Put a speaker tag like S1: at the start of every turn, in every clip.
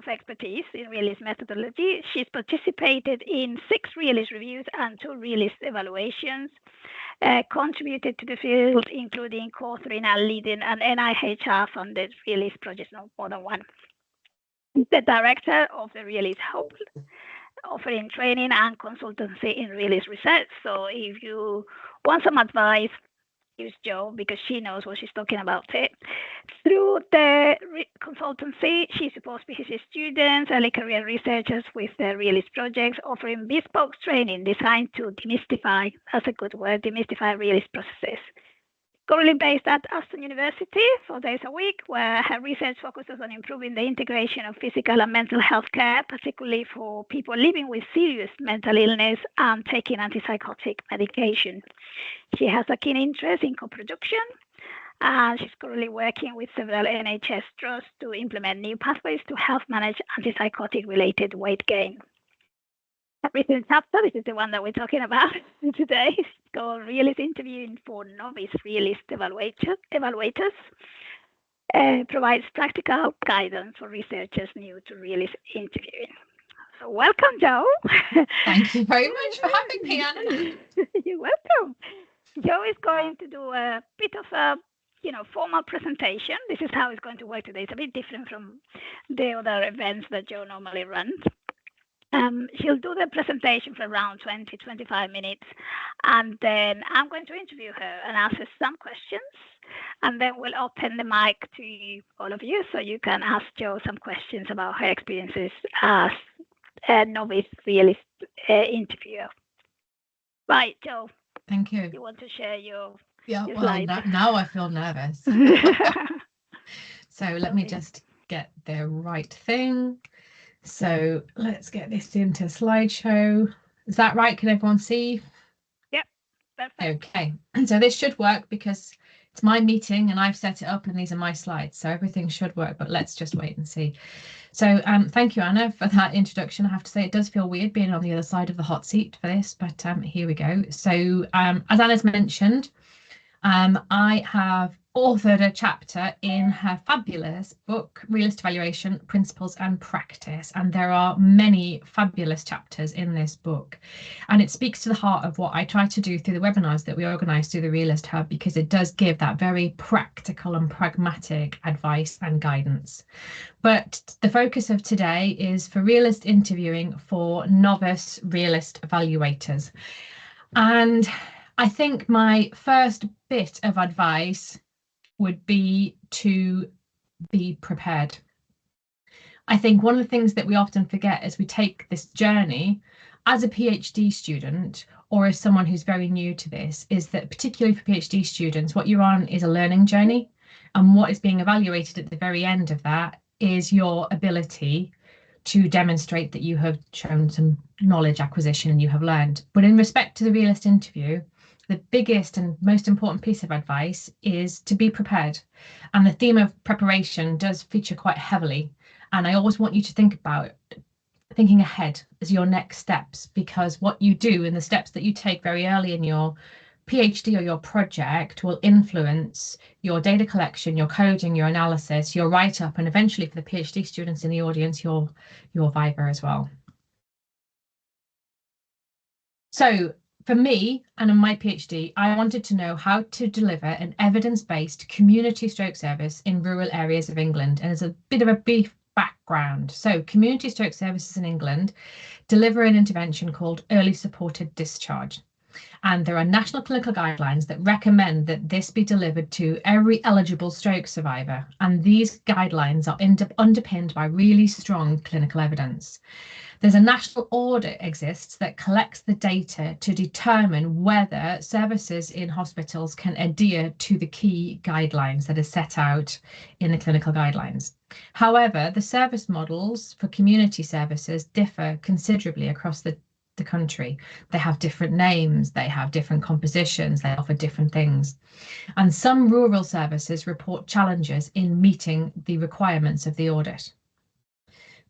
S1: of expertise in Realist methodology. She's participated in 6 Realist reviews and 2 Realist evaluations, contributed to the field, including co-authoring and leading an NIHR-funded Realist project, no more than one. The director of the Realist Hub, offering training and consultancy in Realist research. So if you want some advice, use Jo, because she knows what she's talking about it. Through the consultancy, she supports PhD students, early career researchers with the Realist projects, offering bespoke training designed to demystify, that's a good word, demystify Realist processes. Currently based at Aston University 4 days a week, where her research focuses on improving the integration of physical and mental health care, particularly for people living with serious mental illness and taking antipsychotic medication. She has a keen interest in co-production, and she's currently working with several NHS trusts to implement new pathways to help manage antipsychotic-related weight gain. A recent chapter, this is the one that we're talking about today, it's called Realist Interviewing for Novice Realist Evaluators, provides practical guidance for researchers new to Realist interviewing. So welcome, Jo.
S2: Thank you very much for having me, Anna.
S1: You're welcome. Jo is going to do a bit of a formal presentation. This is how it's going to work today. It's a bit different from the other events that Jo normally runs. She'll do the presentation for around 20-25 minutes, and then I'm going to interview her and ask her some questions, and then we'll open the mic to all of you so you can ask Jo some questions about her experiences as a novice realist interviewer. Right, Jo.
S2: Thank you.
S1: You want to share your
S2: slides? Now I feel nervous. So let me just get the right thing. So let's get this into slideshow. Is that right? Can everyone see?
S1: Yep, perfect.
S2: Okay, and so this should work because it's my meeting and I've set it up and these are my slides, so everything should work, but let's just wait and see. So thank you, Anna, for that introduction. I have to say it does feel weird being on the other side of the hot seat for this, but here we go. So as Anna's mentioned, I have authored a chapter in her fabulous book, Realist Evaluation, Principles and Practice. And there are many fabulous chapters in this book. And it speaks to the heart of what I try to do through the webinars that we organise through the Realist Hub, because it does give that very practical and pragmatic advice and guidance. But the focus of today is for realist interviewing for novice realist evaluators. And I think my first bit of advice would be to be prepared. I think one of the things that we often forget as we take this journey as a PhD student or as someone who's very new to this is that particularly for PhD students, what you're on is a learning journey, and what is being evaluated at the very end of that is your ability to demonstrate that you have shown some knowledge acquisition and you have learned. But in respect to the realist interview, the biggest and most important piece of advice is to be prepared. And the theme of preparation does feature quite heavily. And I always want you to think about thinking ahead as your next steps, because what you do and the steps that you take very early in your PhD or your project will influence your data collection, your coding, your analysis, your write-up, and eventually for the PhD students in the audience, your viva as well. So for me and in my PhD, I wanted to know how to deliver an evidence-based community stroke service in rural areas of England. And as a bit of a brief background, so community stroke services in England deliver an intervention called early supported discharge. And there are national clinical guidelines that recommend that this be delivered to every eligible stroke survivor. And these guidelines are underpinned by really strong clinical evidence. There's a national audit exists that collects the data to determine whether services in hospitals can adhere to the key guidelines that are set out in the clinical guidelines. However, the service models for community services differ considerably across the country. They have different names, they have different compositions, they offer different things. And some rural services report challenges in meeting the requirements of the audit.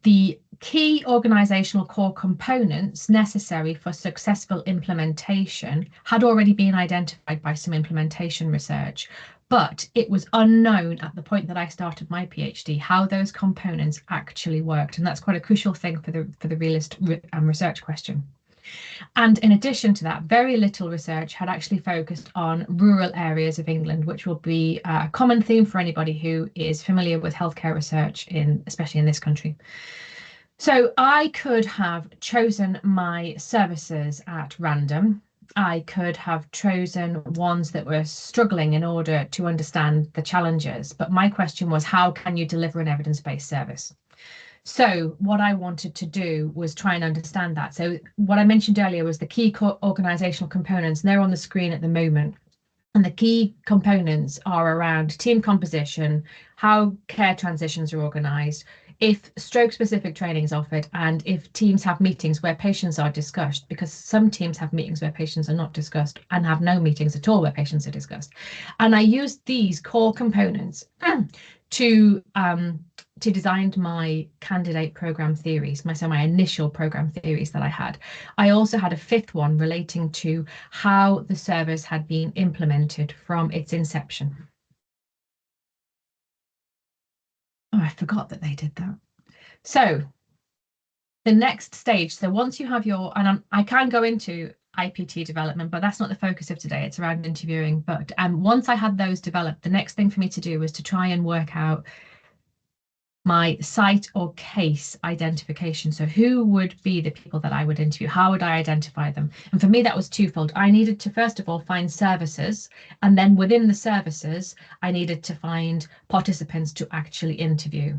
S2: The key organisational core components necessary for successful implementation had already been identified by some implementation research, But it was unknown at the point that I started my PhD how those components actually worked, and that's quite a crucial thing for the realist research question. And in addition to that, very little research had actually focused on rural areas of England, which will be a common theme for anybody who is familiar with healthcare research, especially in this country. So I could have chosen my services at random. I could have chosen ones that were struggling in order to understand the challenges. But my question was, how can you deliver an evidence-based service? So what I wanted to do was try and understand that. So what I mentioned earlier was the key organizational components, and they're on the screen at the moment. And the key components are around team composition, how care transitions are organised, if stroke-specific training is offered, and if teams have meetings where patients are discussed, because some teams have meetings where patients are not discussed and have no meetings at all where patients are discussed. And I used these core components to design my candidate program theories, my initial program theories that I had. I also had a fifth one relating to how the service had been implemented from its inception. Oh, I forgot that they did that. So the next stage, so once you have your, and I can go into IPT development, but that's not the focus of today. It's around interviewing. But once I had those developed, the next thing for me to do was to try and work out my site or case identification. So who would be the people that I would interview? How would I identify them? And for me, that was twofold. I needed to, first of all, find services. And then within the services, I needed to find participants to actually interview.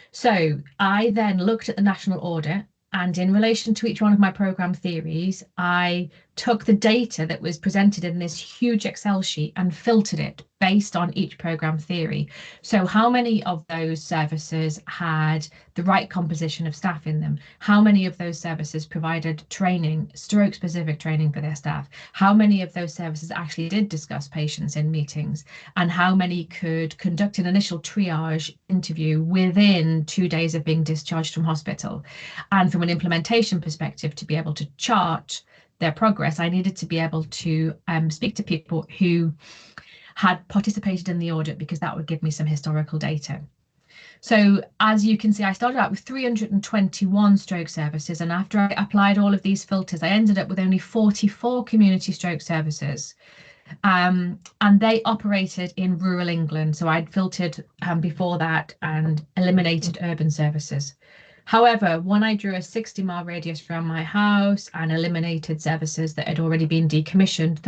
S2: So I then looked at the national audit, and in relation to each one of my program theories, I took the data that was presented in this huge Excel sheet and filtered it based on each program theory. So how many of those services had the right composition of staff in them? How many of those services provided training, stroke-specific training for their staff? How many of those services actually did discuss patients in meetings? And how many could conduct an initial triage interview within 2 days of being discharged from hospital? And from an implementation perspective, to be able to chart their progress, I needed to be able to speak to people who had participated in the audit, because that would give me some historical data. So as you can see, I started out with 321 stroke services, and after I applied all of these filters, I ended up with only 44 community stroke services. And they operated in rural England. So I'd filtered before that and eliminated urban services. However, when I drew a 60-mile radius around my house and eliminated services that had already been decommissioned,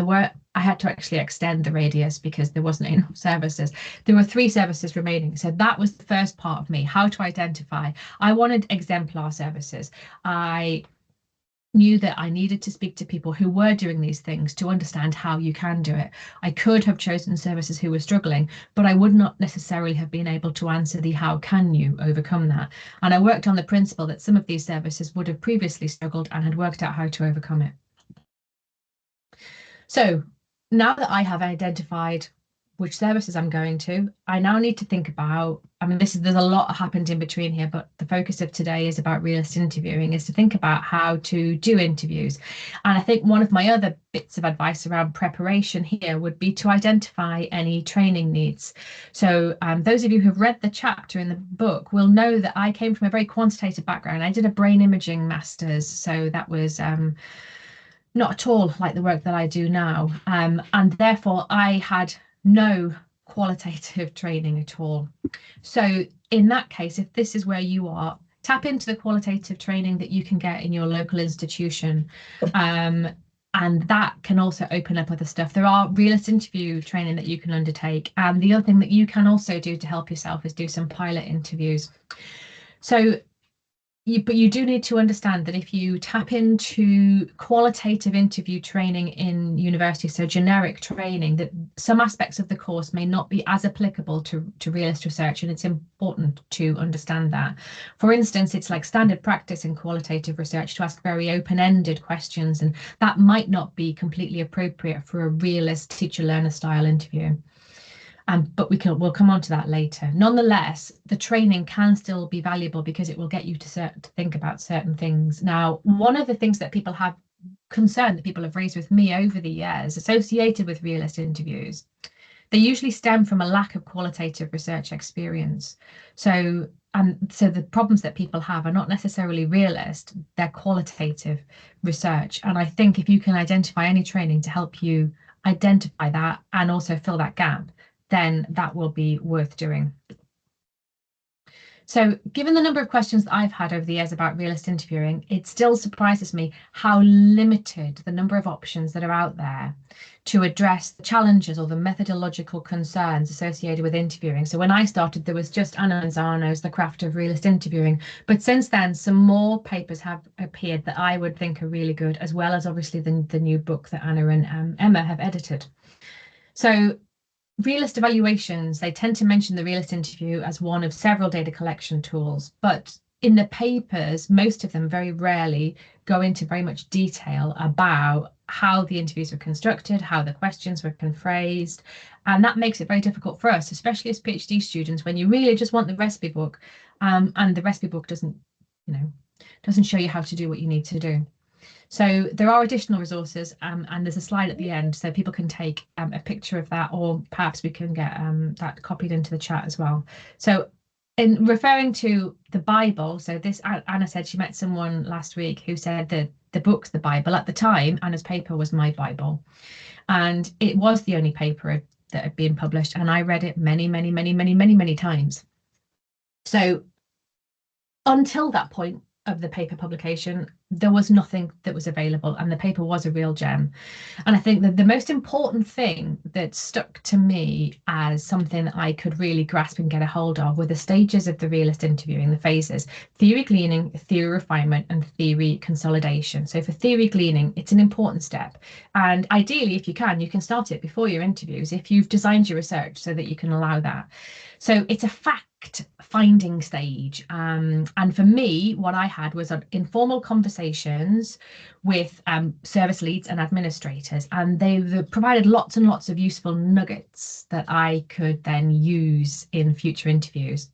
S2: I had to actually extend the radius because there wasn't enough services. There were 3 services remaining. So that was the first part of me, how to identify. I wanted exemplar services. I knew that I needed to speak to people who were doing these things to understand how you can do it. I could have chosen services who were struggling, but I would not necessarily have been able to answer the how can you overcome that. And I worked on the principle that some of these services would have previously struggled and had worked out how to overcome it. So now that I have identified which services I'm going to, I now need to think about, there's a lot happened in between here, but the focus of today is about realist interviewing, is to think about how to do interviews. And I think one of my other bits of advice around preparation here would be to identify any training needs. So those of you who've read the chapter in the book will know that I came from a very quantitative background. I did a brain imaging master's, so that was not at all like the work that I do now. And therefore I had no qualitative training at all. So in that case, if this is where you are, tap into the qualitative training that you can get in your local institution. And that can also open up other stuff. There are realist interview training that you can undertake. And the other thing that you can also do to help yourself is do some pilot interviews. So but you do need to understand that if you tap into qualitative interview training in university, so generic training, that some aspects of the course may not be as applicable to realist research, and it's important to understand that. For instance, it's like standard practice in qualitative research to ask very open-ended questions, and that might not be completely appropriate for a realist teacher-learner style interview. But we'll come on to that later. Nonetheless, the training can still be valuable because it will get you to think about certain things. Now, one of the things that people have raised with me over the years associated with realist interviews they usually stem from a lack of qualitative research experience. So the problems that people have are not necessarily realist, they're qualitative research. And I think if you can identify any training to help you identify that and also fill that gap, then that will be worth doing. So given the number of questions that I've had over the years about realist interviewing, it still surprises me how limited the number of options that are out there to address the challenges or the methodological concerns associated with interviewing. So when I started, there was just Anna Manzano's The Craft of Realist Interviewing. But since then, some more papers have appeared that I would think are really good, as well as obviously the new book that Anna and Emma have edited. So realist evaluations, they tend to mention the realist interview as one of several data collection tools, but in the papers, most of them very rarely go into very much detail about how the interviews were constructed, how the questions were phrased, and that makes it very difficult for us, especially as PhD students, when you really just want the recipe book, and the recipe book doesn't show you how to do what you need to do. So there are additional resources, and there's a slide at the end, so people can take a picture of that, or perhaps we can get that copied into the chat as well. So in referring to the Bible, so this, Anna said she met someone last week who said that the book's the Bible. At the time, Anna's paper was my Bible, and it was the only paper that had been published, and I read it many times. So until that point of the paper publication, there was nothing that was available, and the paper was a real gem. And I think that the most important thing that stuck to me as something that I could really grasp and get a hold of were the stages of the realist interviewing, the phases: theory gleaning, theory refinement, and theory consolidation. So for theory gleaning, it's an important step, and ideally, if you can start it before your interviews if you've designed your research so that you can allow that. So it's a fact finding stage, and for me, what I had was informal conversations with service leads and administrators, and they provided lots and lots of useful nuggets that I could then use in future interviews.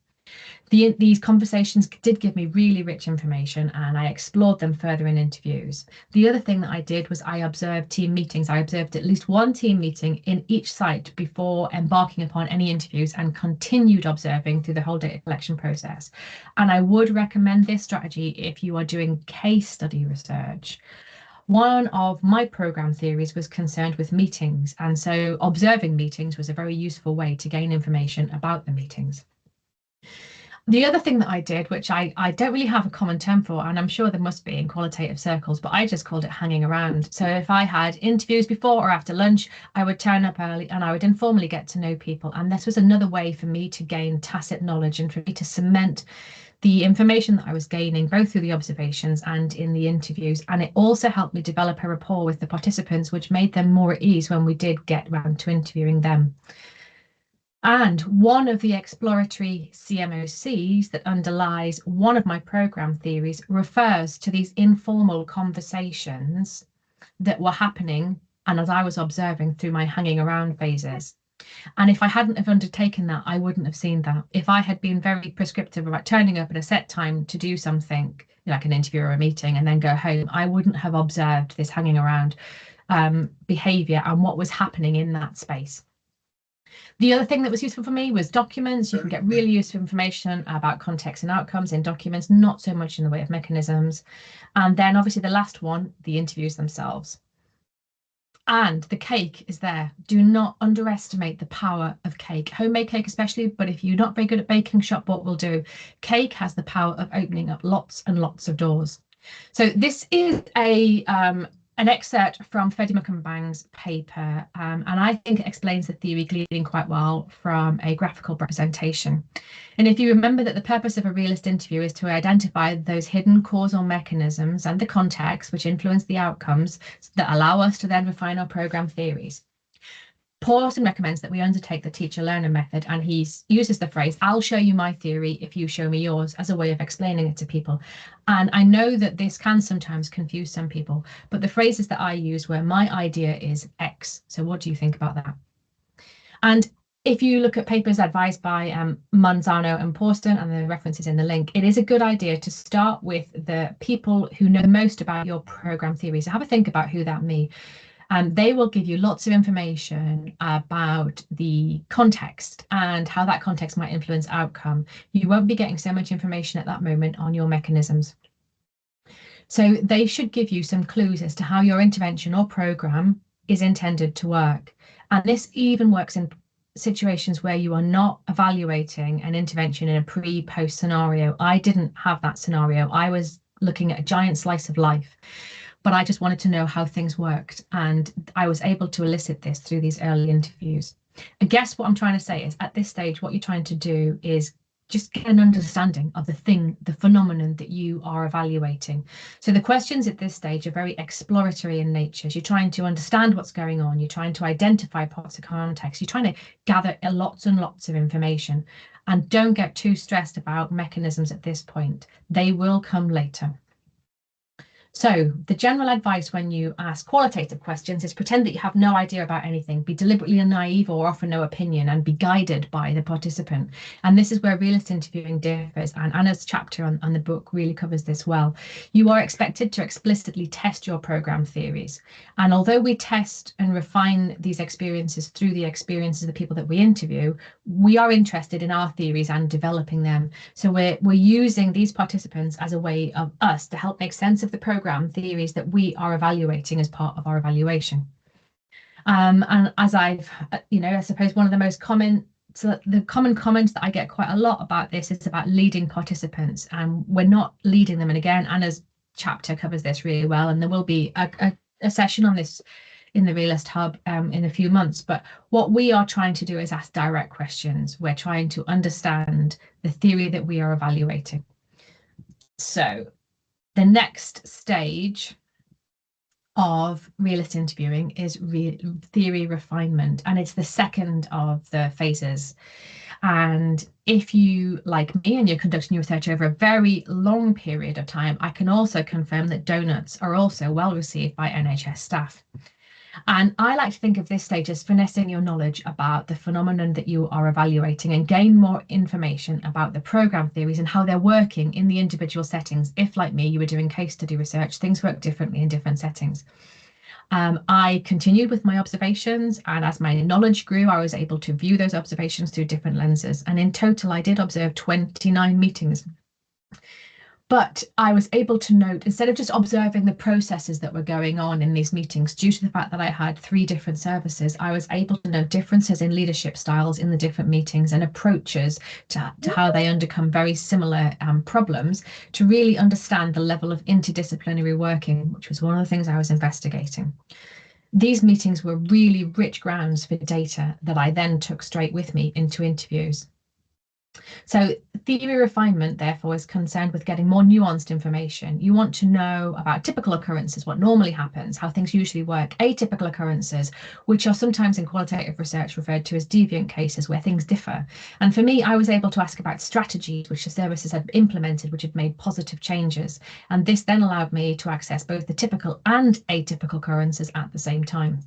S2: These conversations did give me really rich information, and I explored them further in interviews. The other thing that I did was I observed team meetings. I observed at least one team meeting in each site before embarking upon any interviews, and continued observing through the whole data collection process. And I would recommend this strategy if you are doing case study research. One of my program theories was concerned with meetings, and so observing meetings was a very useful way to gain information about the meetings. The other thing that I did, which I don't really have a common term for, and I'm sure there must be in qualitative circles, but I just called it hanging around. So if I had interviews before or after lunch, I would turn up early and I would informally get to know people. And this was another way for me to gain tacit knowledge and for me to cement the information that I was gaining, both through the observations and in the interviews. And it also helped me develop a rapport with the participants, which made them more at ease when we did get round to interviewing them. And one of the exploratory CMOCs that underlies one of my program theories refers to these informal conversations that were happening, and as I was observing through my hanging around phases. And if I hadn't have undertaken that, I wouldn't have seen that. If I had been very prescriptive about turning up at a set time to do something, like an interview or a meeting, and then go home, I wouldn't have observed this hanging around behaviour and what was happening in that space. The other thing that was useful for me was documents. You can get really useful information about context and outcomes in documents, not so much in the way of mechanisms. And then obviously the last one, the interviews themselves. And the cake is there. Do not underestimate the power of cake. Homemade cake especially, but if you're not very good at baking, shop what will do. Cake has the power of opening up lots and lots of doors. So this is an excerpt from Freddie Muckenbang's paper, and I think it explains the theory gleaning quite well from a graphical representation. And if you remember that the purpose of a realist interview is to identify those hidden causal mechanisms and the context which influence the outcomes that allow us to then refine our program theories. Pawson recommends that we undertake the teacher-learner method, and he uses the phrase, "I'll show you my theory if you show me yours," as a way of explaining it to people. And I know that this can sometimes confuse some people, but the phrases that I use were, "My idea is X, so what do you think about that?" And if you look at papers advised by Manzano and Pawson, and the references in the link, it is a good idea to start with the people who know the most about your program theory. So have a think about who that may They will give you lots of information about the context and how that context might influence outcome. You won't be getting so much information at that moment on your mechanisms. So they should give you some clues as to how your intervention or program is intended to work. And this even works in situations where you are not evaluating an intervention in a pre-post scenario. I didn't have that scenario. I was looking at a giant slice of life, but I just wanted to know how things worked. And I was able to elicit this through these early interviews. I guess what I'm trying to say is at this stage, what you're trying to do is just get an understanding of the phenomenon that you are evaluating. So the questions at this stage are very exploratory in nature. You're trying to understand what's going on. You're trying to identify parts of context. You're trying to gather lots and lots of information. And don't get too stressed about mechanisms at this point. They will come later. So the general advice when you ask qualitative questions is pretend that you have no idea about anything, be deliberately naive or offer no opinion, and be guided by the participant. And this is where realist interviewing differs, and Anna's chapter on the book really covers this well. You are expected to explicitly test your program theories. And although we test and refine these experiences through the experiences of the people that we interview, we are interested in our theories and developing them. So we're using these participants as a way of us to help make sense of the program theories that we are evaluating as part of our evaluation. And as I've, I suppose one of the most common, so the common comments that I get quite a lot about this is about leading participants, and we're not leading them. And again, Anna's chapter covers this really well, and there will be a session on this in the Realist Hub in a few months. But what we are trying to do is ask direct questions. We're trying to understand the theory that we are evaluating. So the next stage of realist interviewing is theory refinement, and it's the second of the phases. And if you, like me, and you're conducting your research over a very long period of time, I can also confirm that donuts are also well received by NHS staff. And I like to think of this stage as finessing your knowledge about the phenomenon that you are evaluating and gain more information about the program theories and how they're working in the individual settings. If, like me, you were doing case study research, things work differently in different settings. I continued with my observations, and as my knowledge grew, I was able to view those observations through different lenses. And in total, I did observe 29 meetings. But I was able to note, instead of just observing the processes that were going on in these meetings, due to the fact that I had 3 different services, I was able to note differences in leadership styles in the different meetings and approaches to how they undercome very similar problems, to really understand the level of interdisciplinary working, which was one of the things I was investigating. These meetings were really rich grounds for data that I then took straight with me into interviews. So theory refinement, therefore, is concerned with getting more nuanced information. You want to know about typical occurrences, what normally happens, how things usually work, atypical occurrences, which are sometimes in qualitative research referred to as deviant cases where things differ. And for me, I was able to ask about strategies which the services had implemented, which had made positive changes. And this then allowed me to access both the typical and atypical occurrences at the same time.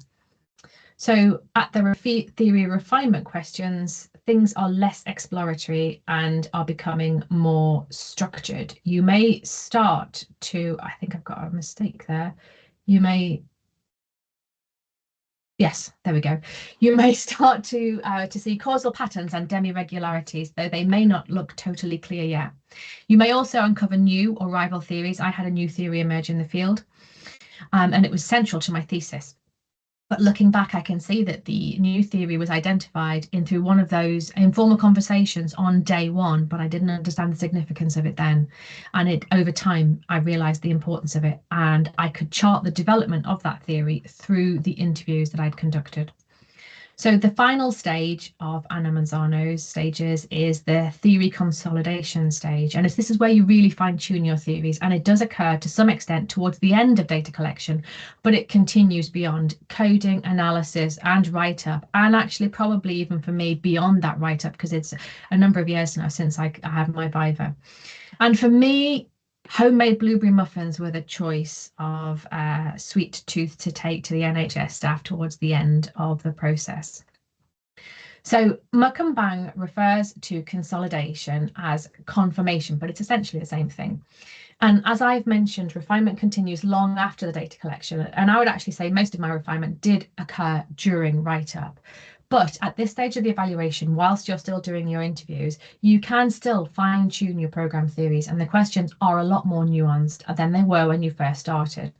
S2: So at the theory refinement questions, things are less exploratory and are becoming more structured. You may start to, I think I've got a mistake there. You may, yes, there we go. You may start to see causal patterns and demi-regularities, though they may not look totally clear yet. You may also uncover new or rival theories. I had a new theory emerge in the field, and it was central to my thesis. But looking back, I can see that the new theory was identified through one of those informal conversations on day 1, but I didn't understand the significance of it then. And over time, I realised the importance of it, and I could chart the development of that theory through the interviews that I'd conducted. So the final stage of Anna Manzano's stages is the theory consolidation stage. And this is where you really fine tune your theories. And it does occur to some extent towards the end of data collection, but it continues beyond coding, analysis and write-up. And actually probably even for me beyond that write-up, because it's a number of years now since I had my Viva. And for me, homemade blueberry muffins were the choice of sweet tooth to take to the NHS staff towards the end of the process. So Mukambang refers to consolidation as confirmation, but it's essentially the same thing. And as I've mentioned, refinement continues long after the data collection. And I would actually say most of my refinement did occur during write-up. But at this stage of the evaluation, whilst you're still doing your interviews, you can still fine tune your program theories, and the questions are a lot more nuanced than they were when you first started.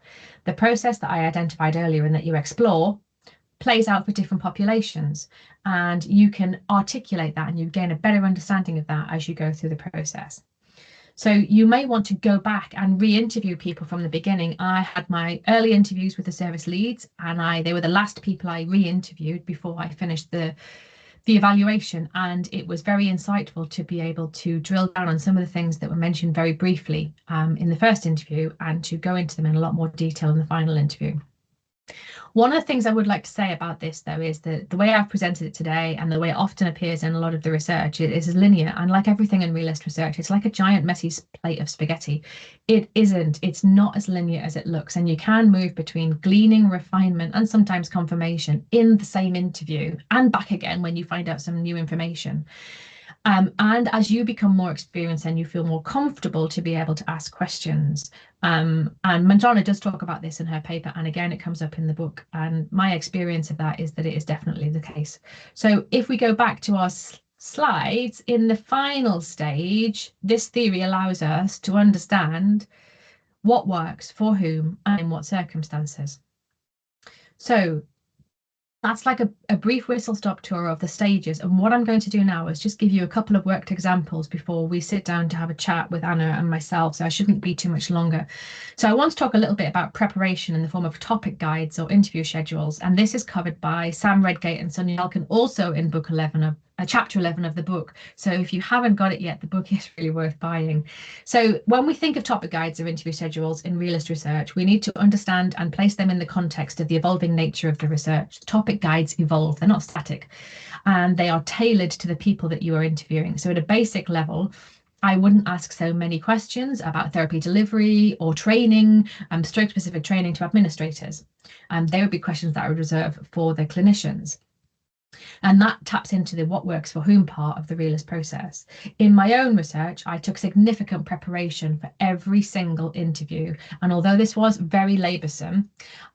S2: The process that I identified earlier and that you explore plays out for different populations, and you can articulate that and you gain a better understanding of that as you go through the process. So you may want to go back and re-interview people from the beginning. I had my early interviews with the service leads, and they were the last people I re-interviewed before I finished the evaluation, and it was very insightful to be able to drill down on some of the things that were mentioned very briefly in the first interview, and to go into them in a lot more detail in the final interview. One of the things I would like to say about this, though, is that the way I've presented it today and the way it often appears in a lot of the research is linear. And like everything in realist research, it's like a giant messy plate of spaghetti. It isn't. It's not as linear as it looks. And you can move between gleaning, refinement, and sometimes confirmation in the same interview and back again when you find out some new information. And as you become more experienced and you feel more comfortable to be able to ask questions. And Manjana does talk about this in her paper, and again, it comes up in the book. And my experience of that is that it is definitely the case. So if we go back to our slides, in the final stage, this theory allows us to understand what works for whom and in what circumstances. So that's like a brief whistle-stop tour of the stages. And what I'm going to do now is just give you a couple of worked examples before we sit down to have a chat with Anna and myself. So I shouldn't be too much longer. So I want to talk a little bit about preparation in the form of topic guides or interview schedules. And this is covered by Sam Redgate and Sonia Elkin, also in book 11 of chapter 11 of the book. So if you haven't got it yet, the book is really worth buying. So when we think of topic guides or interview schedules in realist research, we need to understand and place them in the context of the evolving nature of the research. Topic guides evolve, they're not static, and they are tailored to the people that you are interviewing. So at a basic level, I wouldn't ask so many questions about therapy delivery or training, stroke-specific training to administrators. They would be questions that I would reserve for the clinicians. And that taps into the what works for whom part of the realist process. In my own research, I took significant preparation for every single interview. And although this was very laboursome,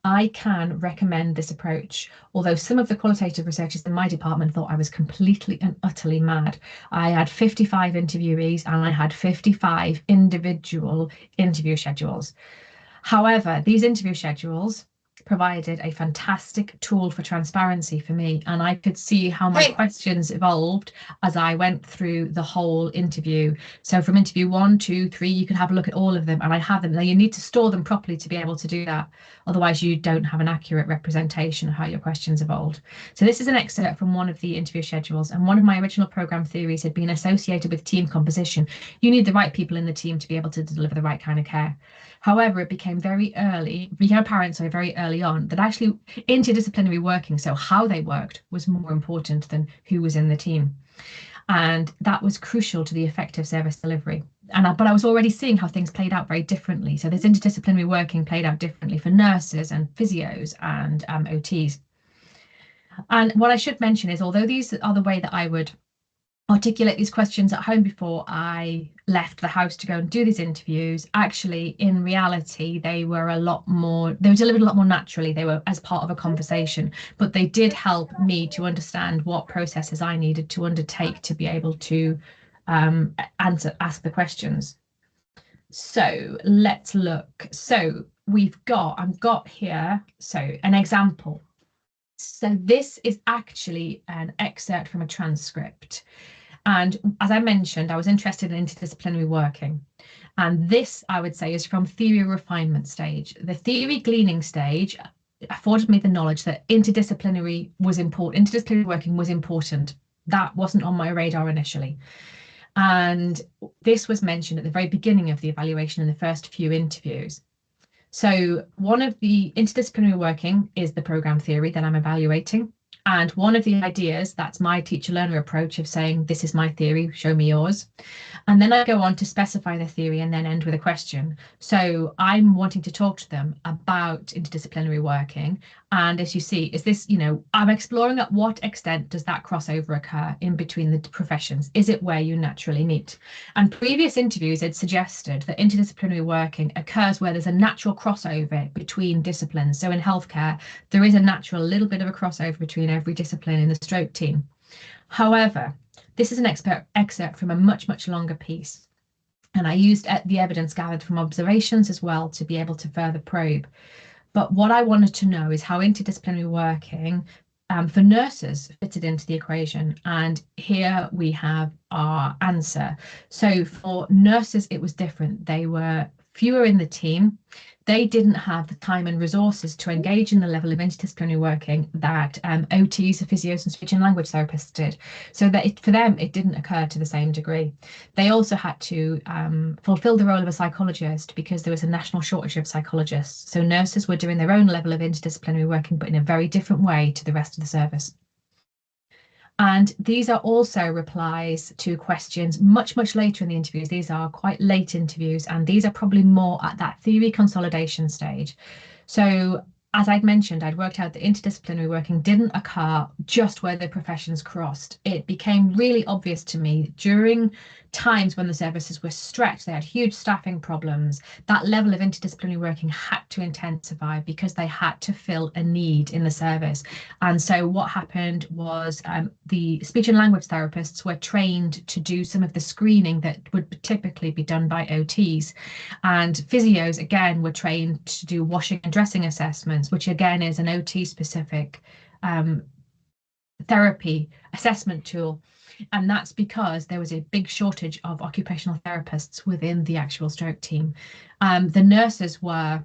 S2: I can recommend this approach. Although some of the qualitative researchers in my department thought I was completely and utterly mad. I had 55 interviewees and I had 55 individual interview schedules. However, these interview schedules provided a fantastic tool for transparency for me, and I could see how my questions evolved as I went through the whole interview. So from interview 1, 2, 3, you can have a look at all of them, and I have them. Now you need to store them properly to be able to do that, otherwise you don't have an accurate representation of how your questions evolved. So this is an excerpt from one of the interview schedules, and one of my original program theories had been associated with team composition. You need the right people in the team to be able to deliver the right kind of care. However, it became very apparent very early on that actually interdisciplinary working, so how they worked, was more important than who was in the team. And that was crucial to the effective service delivery. But I was already seeing how things played out very differently. So this interdisciplinary working played out differently for nurses and physios and OTs. And what I should mention is, although these are the way that I would articulate these questions at home before I left the house to go and do these interviews, actually in reality they were delivered a lot more naturally. They were as part of a conversation, but they did help me to understand what processes I needed to undertake to be able to ask the questions. So let's look. So I've got here an example. So this is actually an excerpt from a transcript. And as I mentioned, I was interested in interdisciplinary working. And this, I would say, is from theory refinement stage. The theory gleaning stage afforded me the knowledge that interdisciplinary working was important. That wasn't on my radar initially. And this was mentioned at the very beginning of the evaluation in the first few interviews. So one of the interdisciplinary working is the program theory that I'm evaluating. And one of the ideas, that's my teacher-learner approach of saying, this is my theory, show me yours. And then I go on to specify the theory and then end with a question. So I'm wanting to talk to them about interdisciplinary working. And as you see, is this, I'm exploring at what extent does that crossover occur in between the professions? Is it where you naturally meet? And previous interviews had suggested that interdisciplinary working occurs where there's a natural crossover between disciplines. So in healthcare, there is a natural little bit of a crossover between every discipline in the stroke team. However, this is an excerpt from a much, much longer piece. And I used the evidence gathered from observations as well to be able to further probe. But what I wanted to know is how interdisciplinary working for nurses fitted into the equation. And here we have our answer. So for nurses, it was different. They were fewer in the team. They didn't have the time and resources to engage in the level of interdisciplinary working that OTs, physios and speech and language therapists did. So that for them, it didn't occur to the same degree. They also had to fulfill the role of a psychologist because there was a national shortage of psychologists. So nurses were doing their own level of interdisciplinary working, but in a very different way to the rest of the service. And these are also replies to questions much, much later in the interviews. These are quite late interviews, and these are probably more at that theory consolidation stage. So as I'd mentioned, I'd worked out that interdisciplinary working didn't occur just where the professions crossed. It became really obvious to me during times when the services were stretched, they had huge staffing problems, that level of interdisciplinary working had to intensify because they had to fill a need in the service. And so what happened was the speech and language therapists were trained to do some of the screening that would typically be done by OTs. And physios, again, were trained to do washing and dressing assessments, which again is an OT specific therapy assessment tool. And that's because there was a big shortage of occupational therapists within the actual stroke team. The nurses were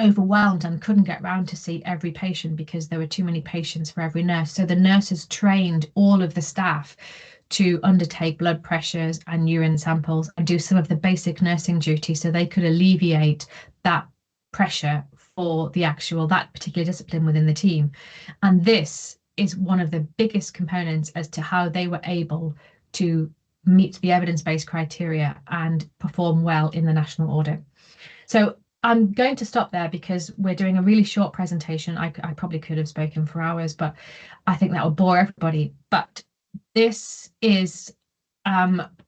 S2: overwhelmed and couldn't get round to see every patient because there were too many patients for every nurse. So the nurses trained all of the staff to undertake blood pressures and urine samples and do some of the basic nursing duties so they could alleviate that pressure for that particular discipline within the team. And this is one of the biggest components as to how they were able to meet the evidence-based criteria and perform well in the national audit. So I'm going to stop there because we're doing a really short presentation. I probably could have spoken for hours, but I think that would bore everybody. But this is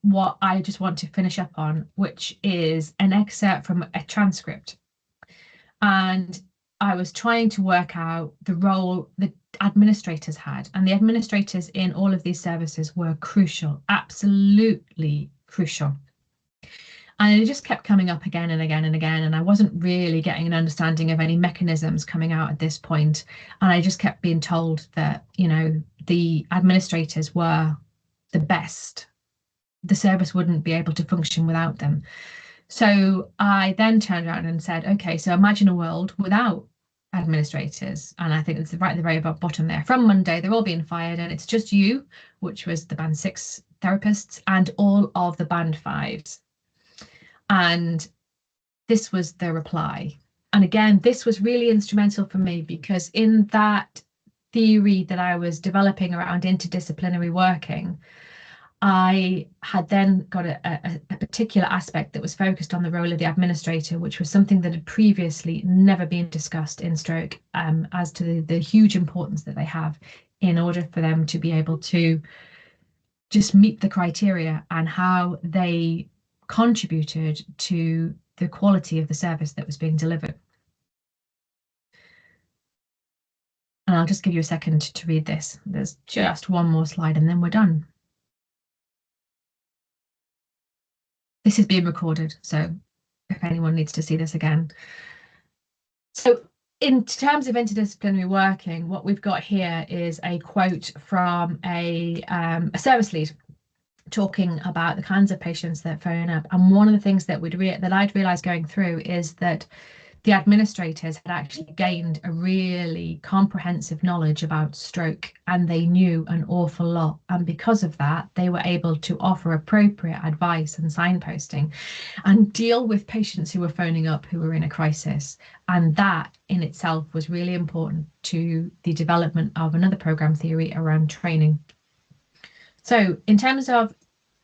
S2: what I just want to finish up on, which is an excerpt from a transcript. And I was trying to work out the role that administrators had, and the administrators in all of these services were crucial, absolutely crucial. And it just kept coming up again and again and again, and I wasn't really getting an understanding of any mechanisms coming out at this point. And I just kept being told that, the administrators were the best. The service wouldn't be able to function without them. So I then turned around and said, okay, so imagine a world without administrators. And I think it's right at the very bottom there. From Monday, they're all being fired, and it's just you, which was the band 6 therapists, and all of the band 5s. And this was the reply. And again, this was really instrumental for me because in that theory that I was developing around interdisciplinary working, I had then got a particular aspect that was focused on the role of the administrator, which was something that had previously never been discussed in stroke, as to the huge importance that they have in order for them to be able to just meet the criteria and how they contributed to the quality of the service that was being delivered. And I'll just give you a second to read this. There's just one more slide and then we're done. This is being recorded, so if anyone needs to see this again. So in terms of interdisciplinary working, what we've got here is a quote from a service lead talking about the kinds of patients that phone up. And one of the things that I'd realised going through is that the administrators had actually gained a really comprehensive knowledge about stroke, and they knew an awful lot. And because of that, they were able to offer appropriate advice and signposting and deal with patients who were phoning up who were in a crisis. And that in itself was really important to the development of another program theory around training. So in terms of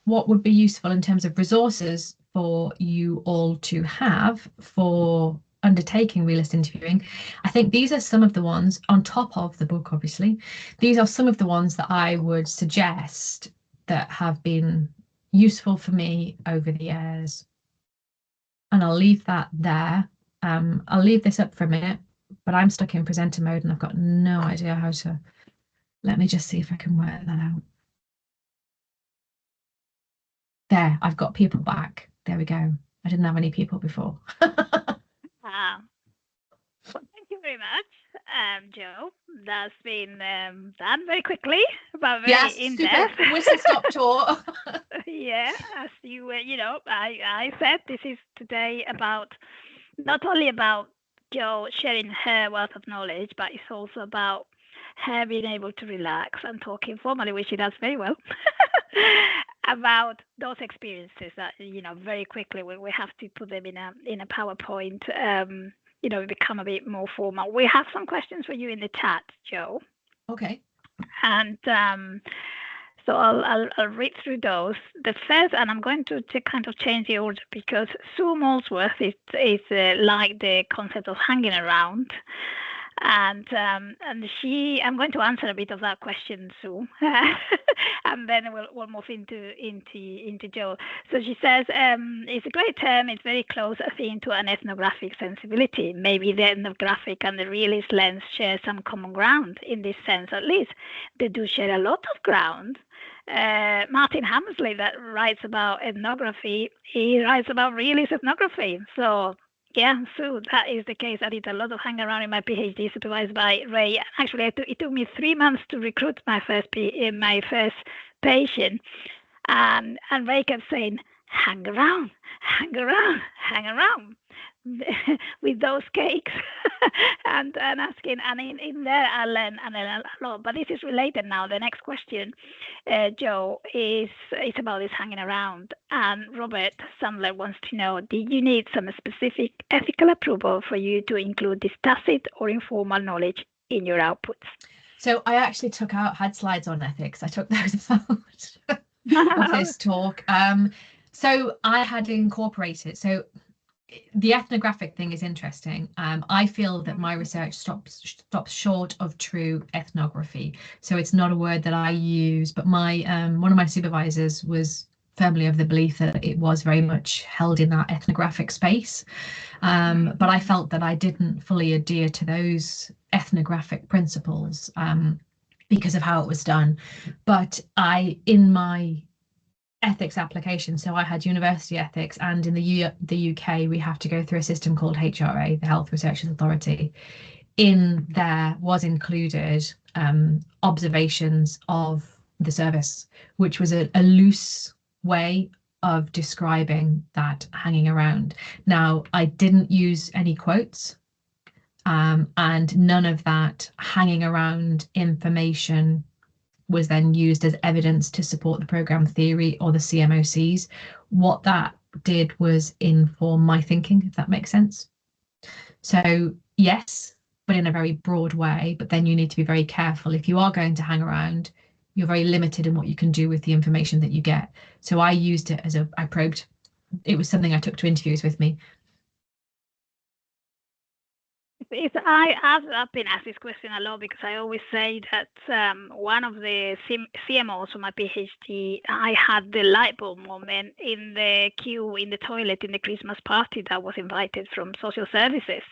S2: what would be useful in terms of resources for you all to have for undertaking realist interviewing, I think these are some of the ones on top of the book, obviously. These are some of the ones that I would suggest that have been useful for me over the years. And I'll leave that there. I'll leave this up for a minute, but I'm stuck in presenter mode and I've got no idea how to. Let me just see if I can work that out. There, I've got people back. There we go. I didn't have any people before.
S1: Well, thank you very much, Jo. That's been done very quickly, but very in-depth.
S2: Whistle stop tour.
S1: Yeah, as I said, this is today about not only about Jo sharing her wealth of knowledge, but it's also about her being able to relax and talk informally, which she does very well, about those experiences that very quickly we have to put them in a PowerPoint. Become a bit more formal. We have some questions for you in the chat, Jo.
S2: Okay.
S1: And so I'll read through those. The first, and I'm going to kind of change the order because Sue Molesworth is like the concept of hanging around. And I'm going to answer a bit of that question, Sue, and then we'll move into Jo. So she says it's a great term. It's very close, I think, to an ethnographic sensibility. Maybe the ethnographic and the realist lens share some common ground in this sense. At least they do share a lot of ground. Martin Hammersley, that writes about ethnography, he writes about realist ethnography. So. Yeah, so that is the case. I did a lot of hang around in my PhD, supervised by Ray. Actually, it took me 3 months to recruit my first patient, and Ray kept saying, "Hang around, hang around, hang around," with those cakes, and asking. And in there, I learned a lot. But this is related now. The next question, Jo, is about this hanging around. And Robert Sandler wants to know: did you need some specific ethical approval for you to include this tacit or informal knowledge in your outputs?
S2: So I actually had slides on ethics. I took those out of this talk. So I had incorporated. So the ethnographic thing is interesting. I feel that my research stops short of true ethnography. So it's not a word that I use, but my one of my supervisors was firmly of the belief that it was very much held in that ethnographic space. But I felt that I didn't fully adhere to those ethnographic principles because of how it was done. But in my ethics application, so I had university ethics, and in the UK we have to go through a system called HRA, the Health Researchers Authority. In there was included observations of the service, which was a loose way of describing that hanging around. Now, I didn't use any quotes, and none of that hanging around information was then used as evidence to support the program theory or the CMOCs. What that did was inform my thinking, if that makes sense. So yes, but in a very broad way. But then you need to be very careful. If you are going to hang around, you're very limited in what you can do with the information that you get. So I used it as I probed. It was something I took to interviews with me.
S1: I've been asked this question a lot because I always say that one of the CMOs for my PhD, I had the light bulb moment in the queue in the toilet in the Christmas party that was invited from social services.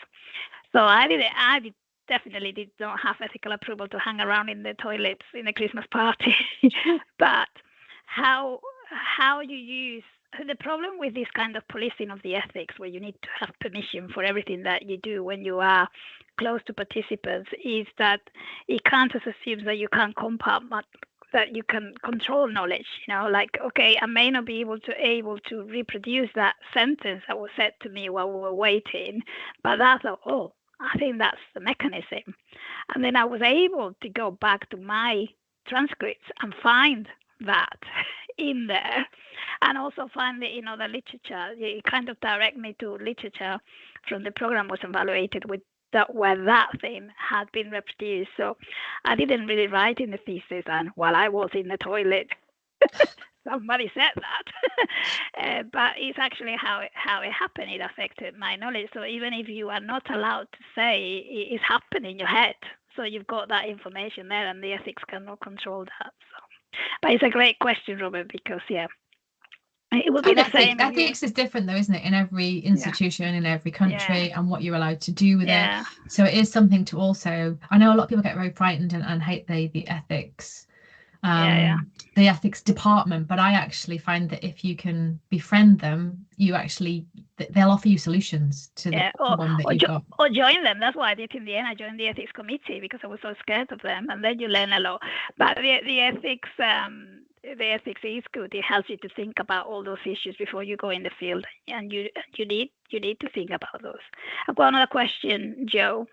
S1: So I definitely did not have ethical approval to hang around in the toilets in the Christmas party. But how you use the problem with this kind of policing of the ethics, where you need to have permission for everything that you do when you are close to participants, is that it kind of assumes that you can that you can control knowledge. Like, okay, I may not be able to reproduce that sentence that was said to me while we were waiting, but I thought, oh, I think that's the mechanism. And then I was able to go back to my transcripts and find that in there, and also find it in other literature. It kind of direct me to literature from the program was evaluated with that, where that theme had been reproduced. So I didn't really write in the thesis, and while I was in the toilet, somebody said that. But it's actually how it happened. It affected my knowledge. So even if you are not allowed to say, it's happening in your head. So you've got that information there, and the ethics cannot control that. So, but it's a great question, Robert, because it would be the same.
S2: Ethics is different though, isn't it? In every institution, in every country, and what you're allowed to do with it. So it is something to also, I know a lot of people get very frightened and hate the ethics. The ethics department, but I actually find that if you can befriend them, they'll offer you solutions to the problem that you've got.
S1: Or join them. That's what I did in the end. I joined the ethics committee because I was so scared of them, and then you learn a lot. But the ethics is good. It helps you to think about all those issues before you go in the field, and you need to think about those. I've got another question, Joe,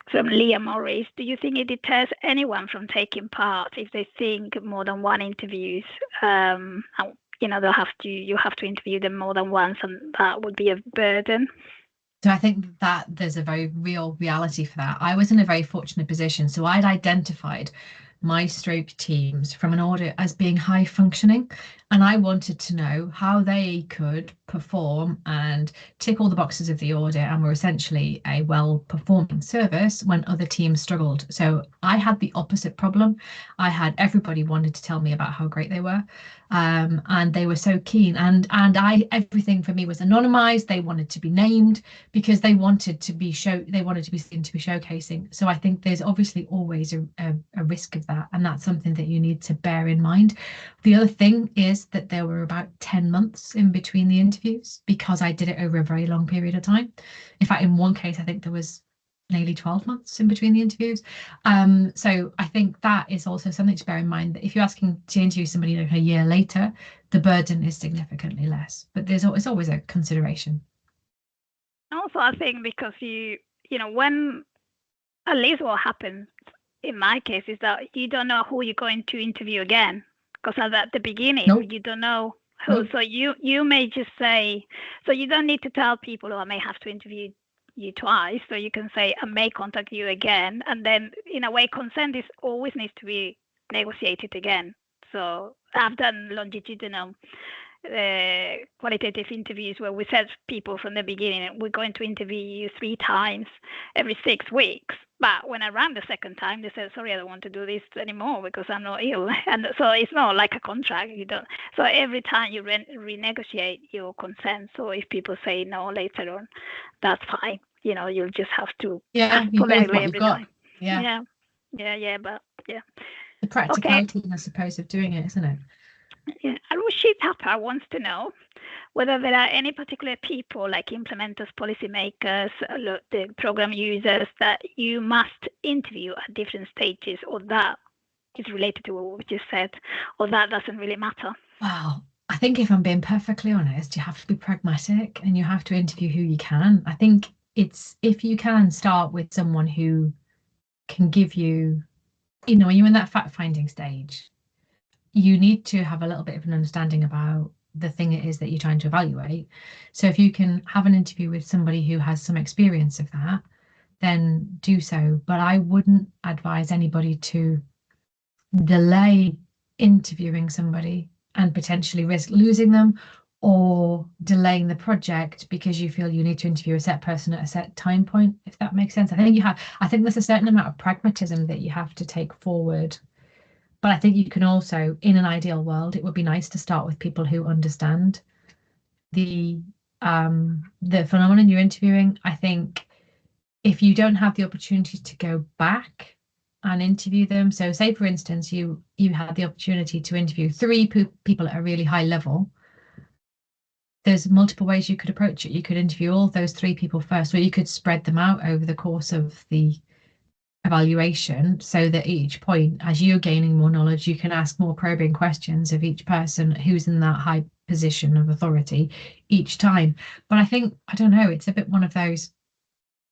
S1: from Leah Morris. Do you think it deters anyone from taking part if they think more than one interviews? You have to interview them more than once, and that would be a burden.
S2: So I think that there's a very real reality for that. I was in a very fortunate position. So I'd identified my stroke teams from an audit as being high functioning, and I wanted to know how they could perform and tick all the boxes of the audit and were essentially a well-performing service when other teams struggled. So I had the opposite problem. I had everybody wanted to tell me about how great they were, and they were so keen, and everything for me was anonymized. They wanted to be named because they wanted to be seen to be showcasing. So I think there's obviously always a risk of that, and that's something that you need to bear in mind. The other thing is that there were about 10 months in between the interviews because I did it over a very long period of time. In fact, in one case, I think there was nearly 12 months in between the interviews. So I think that is also something to bear in mind, that if you're asking to interview somebody like a year later, the burden is significantly less, but it's always a consideration.
S1: Also, I think because when, at least what happens in my case is that you don't know who you're going to interview again, because at the beginning you don't know who. So you may just say, so you don't need to tell people, I may have to interview you twice. So you can say, I may contact you again, and then in a way consent always needs to be negotiated again. So I've done longitudinal qualitative interviews where we said people from the beginning, we're going to interview you 3 times every 6 weeks. But when I ran the second time, they said, sorry, I don't want to do this anymore because I'm not ill. And so it's not like a contract. You don't. So every time you renegotiate your consent. So if people say no later on, that's fine. You'll just have to
S2: ask politely every time.
S1: Yeah.
S2: The practicality, I suppose, of doing it, isn't it?
S1: Yeah. Rushi Tapar wants to know whether there are any particular people like implementers, policymakers, the program users that you must interview at different stages, or that is related to what we just said, or that doesn't really matter.
S2: Well, I think if I'm being perfectly honest, you have to be pragmatic and you have to interview who you can. I think it's, if you can start with someone who can give you, when you're in that fact-finding stage, you need to have a little bit of an understanding about the thing it is that you're trying to evaluate. So if you can have an interview with somebody who has some experience of that, then do so. But I wouldn't advise anybody to delay interviewing somebody and potentially risk losing them, or delaying the project because you feel you need to interview a set person at a set time point, if that makes sense. I think there's a certain amount of pragmatism that you have to take forward. But I think you can also, in an ideal world, it would be nice to start with people who understand the phenomenon you're interviewing. I think if you don't have the opportunity to go back and interview them, so say for instance you had the opportunity to interview 3 people at a really high level, there's multiple ways you could approach it. You could interview all those 3 people first, or you could spread them out over the course of the evaluation, so that each point, as you're gaining more knowledge, you can ask more probing questions of each person who's in that high position of authority each time. But I don't know, it's a bit one of those,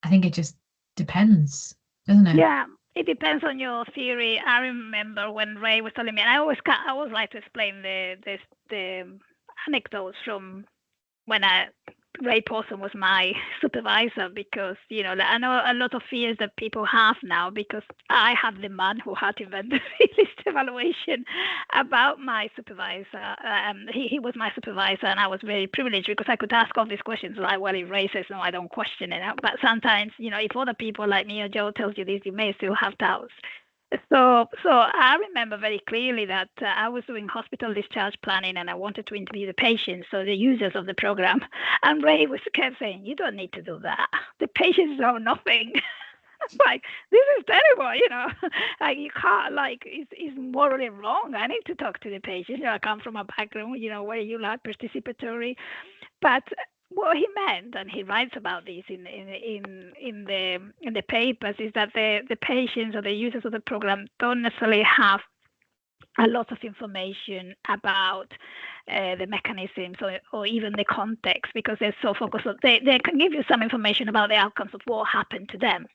S2: I think it just depends, doesn't it?
S1: Yeah, it depends on your theory. I remember when Ray was telling me, and I always like to explain the anecdotes from when Ray Paulson was my supervisor, because I know a lot of fears that people have now, because I have the man who had invented the realist evaluation about my supervisor. He was my supervisor, and I was very privileged because I could ask all these questions like, well, if Ray says no, I don't question it. But sometimes, if other people like me or Joe tells you this, you may still have doubts. So I remember very clearly that I was doing hospital discharge planning, and I wanted to interview the patients, so the users of the program. And Ray kept saying, "You don't need to do that. The patients know nothing." Like, this is terrible. Like, you can't, like, it's morally wrong. I need to talk to the patients. I come from a background, where you like participatory, but what he meant, and he writes about this in the papers, is that the patients or the users of the program don't necessarily have a lot of information about the mechanisms or even the context, because they're so focused on, they can give you some information about the outcomes of what happened to them.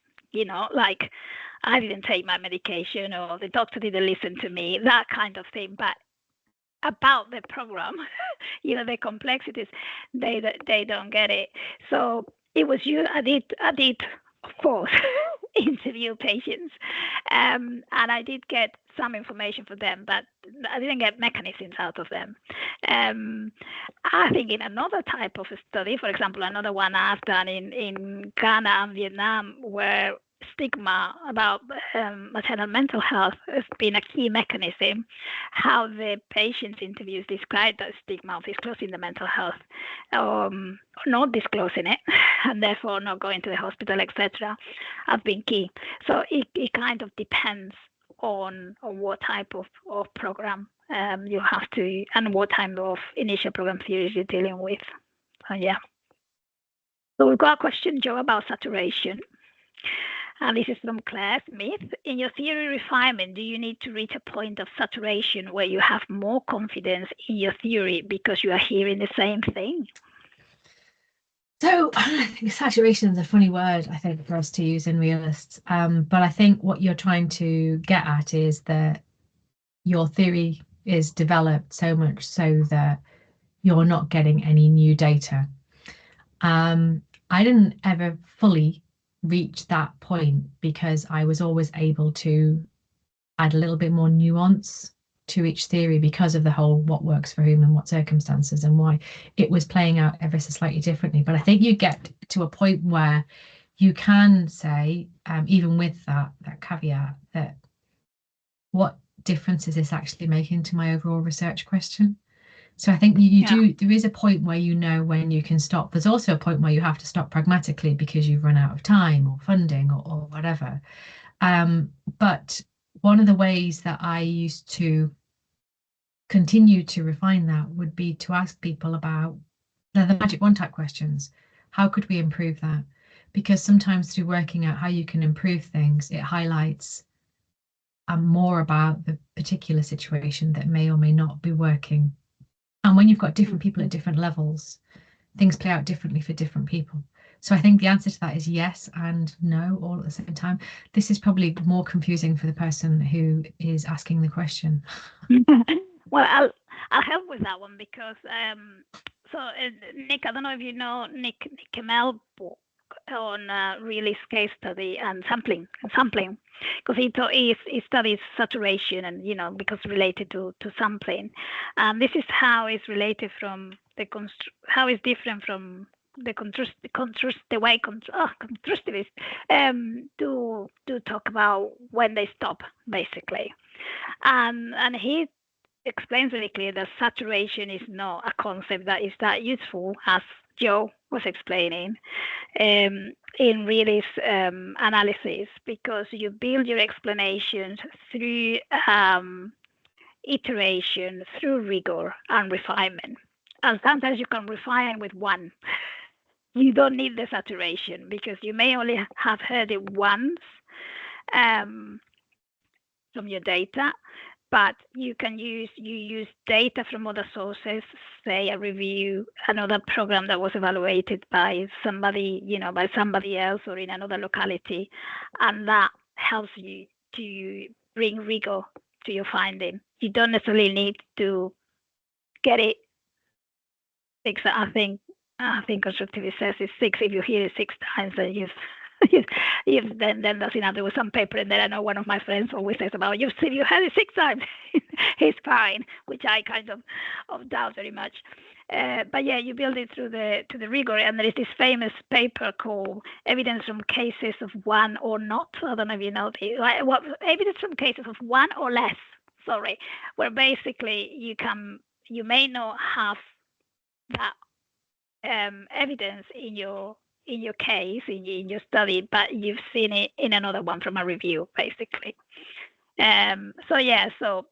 S1: Like, I didn't take my medication, or the doctor didn't listen to me, that kind of thing. But about the program, the complexities, they don't get it. So it was I did, of course, interview patients, and I did get some information for them, but I didn't get mechanisms out of them. I think in another type of study, for example, another one I've done in Ghana and Vietnam, where stigma about maternal mental health has been a key mechanism, how the patients' interviews describe that stigma of disclosing the mental health, or not disclosing it, and therefore not going to the hospital, etc., have been key. So it kind of depends on what type of program you have to, and what type of initial program theories you're dealing with. Yeah. So we've got a question, Joe, about saturation. And this is from Claire Smith. In your theory refinement, do you need to reach a point of saturation where you have more confidence in your theory because you are hearing the same thing?
S2: So I think saturation is a funny word, I think, for us to use in Realist. But I think what you're trying to get at is that your theory is developed so much so that you're not getting any new data. I didn't ever fully reach that point because I was always able to add a little bit more nuance to each theory because of the whole what works for whom and what circumstances, and why it was playing out ever so slightly differently. But I think you get to a point where you can say, even with that caveat, that what difference is this actually making to my overall research question? So I think there is a point where when you can stop. There's also a point where you have to stop pragmatically because you've run out of time or funding or whatever. But one of the ways that I used to continue to refine that would be to ask people about the magic one type questions. How could we improve that? Because sometimes through working out how you can improve things, it highlights more about the particular situation that may or may not be working. And when you've got different people at different levels, things play out differently for different people. So I think the answer to that is yes and no all at the same time. This is probably more confusing for the person who is asking the question.
S1: Well, I'll help with that one, because Nick, I don't know if you know Nick Kemel's book on Realist case study and sampling, because he studies saturation, and because related to sampling, and this is how it's related from how it's different from the constructivists to talk about when they stop, basically, and he explains very clearly that saturation is not a concept that is that useful, as Joe was explaining, in realist analysis, because you build your explanations through iteration, through rigor and refinement. And sometimes you can refine with one. You don't need the saturation, because you may only have heard it once, from your data, but you use data from other sources, say a review, another program that was evaluated by somebody, by somebody else or in another locality, and that helps you to bring rigor to your finding. You don't necessarily need to get it fixed. I think constructivist says it's 6. If you hear it 6 times, then then that's enough. There was some paper, and then I know one of my friends always says about you heard it 6 times, he's fine, which I kind of doubt very much. But yeah, you build it through the rigor, and there is this famous paper called "Evidence from Cases of One or Not." I don't know if you know evidence from cases of one or less. Sorry, where basically you may not have that evidence in your case, in your study, but you've seen it in another one from a review, basically. So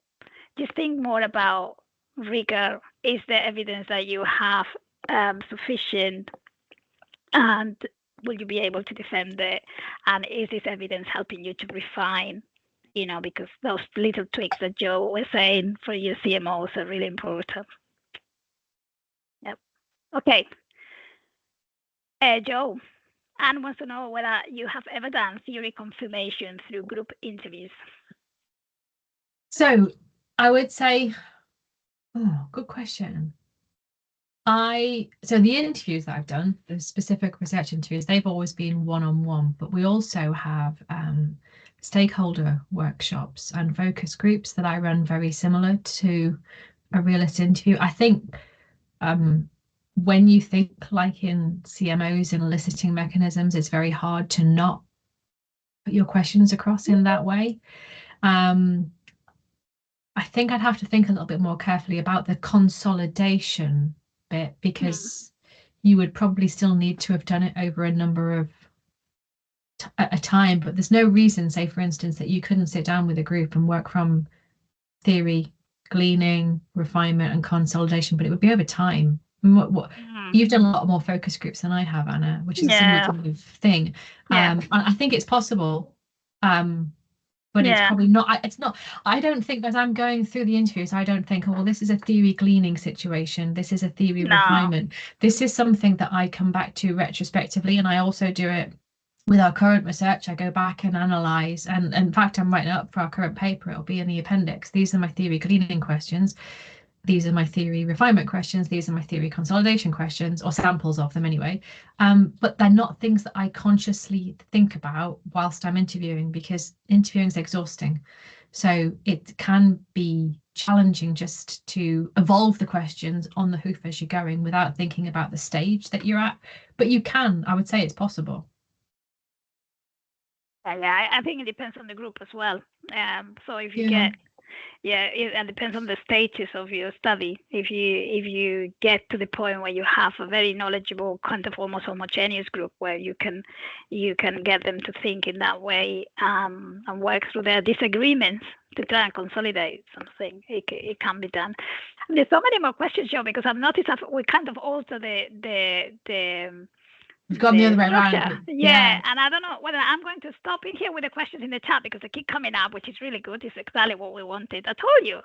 S1: just think more about rigor. Is the evidence that you have sufficient, and will you be able to defend it? And is this evidence helping you to refine? Because those little tweaks that Joe was saying for your CMOs are really important. Yep. Okay. Joe, Anne wants to know whether you have ever done theory confirmation through group interviews.
S2: So I would say, good question. So the interviews that I've done, the specific research interviews, they've always been one-on-one, but we also have stakeholder workshops and focus groups that I run very similar to a realist interview. I think when you think like in CMOs and eliciting mechanisms, it's very hard to not put your questions across in that way. I think I'd have to think a little bit more carefully about the consolidation bit, because you would probably still need to have done it over a number of at a time, but there's no reason, say for instance, that you couldn't sit down with a group and work from theory, gleaning, refinement and consolidation, but it would be over time. You've done a lot more focus groups than I have, Anna, which is a similar kind of thing. I think it's possible, but it's probably not. It's not. I don't think, as I'm going through the interviews, I don't think, oh, well, this is a theory gleaning situation. This is a theory refinement. This is something that I come back to retrospectively, and I also do it with our current research. I go back and analyze, and in fact, I'm writing it up for our current paper. It'll be in the appendix. These are my theory gleaning questions. These are my theory refinement questions. These are my theory consolidation questions, or samples of them anyway. But they're not things that I consciously think about whilst I'm interviewing, because interviewing is exhausting. So it can be challenging just to evolve the questions on the hoof as you're going without thinking about the stage that you're at. But you can, I would say it's possible.
S1: Yeah, I think it depends on the group as well. So if you get it depends on the stages of your study. If you get to the point where you have a very knowledgeable, kind of almost homogeneous group where you can get them to think in that way, and work through their disagreements to try and consolidate something, it can be done. And there's so many more questions, Joe, because I've noticed that we kind of alter the
S2: We've gone the other way around.
S1: Yeah, and I don't know whether I'm going to stop in here with the questions in the chat, because they keep coming up, which is really good. It's exactly what we wanted. I told you.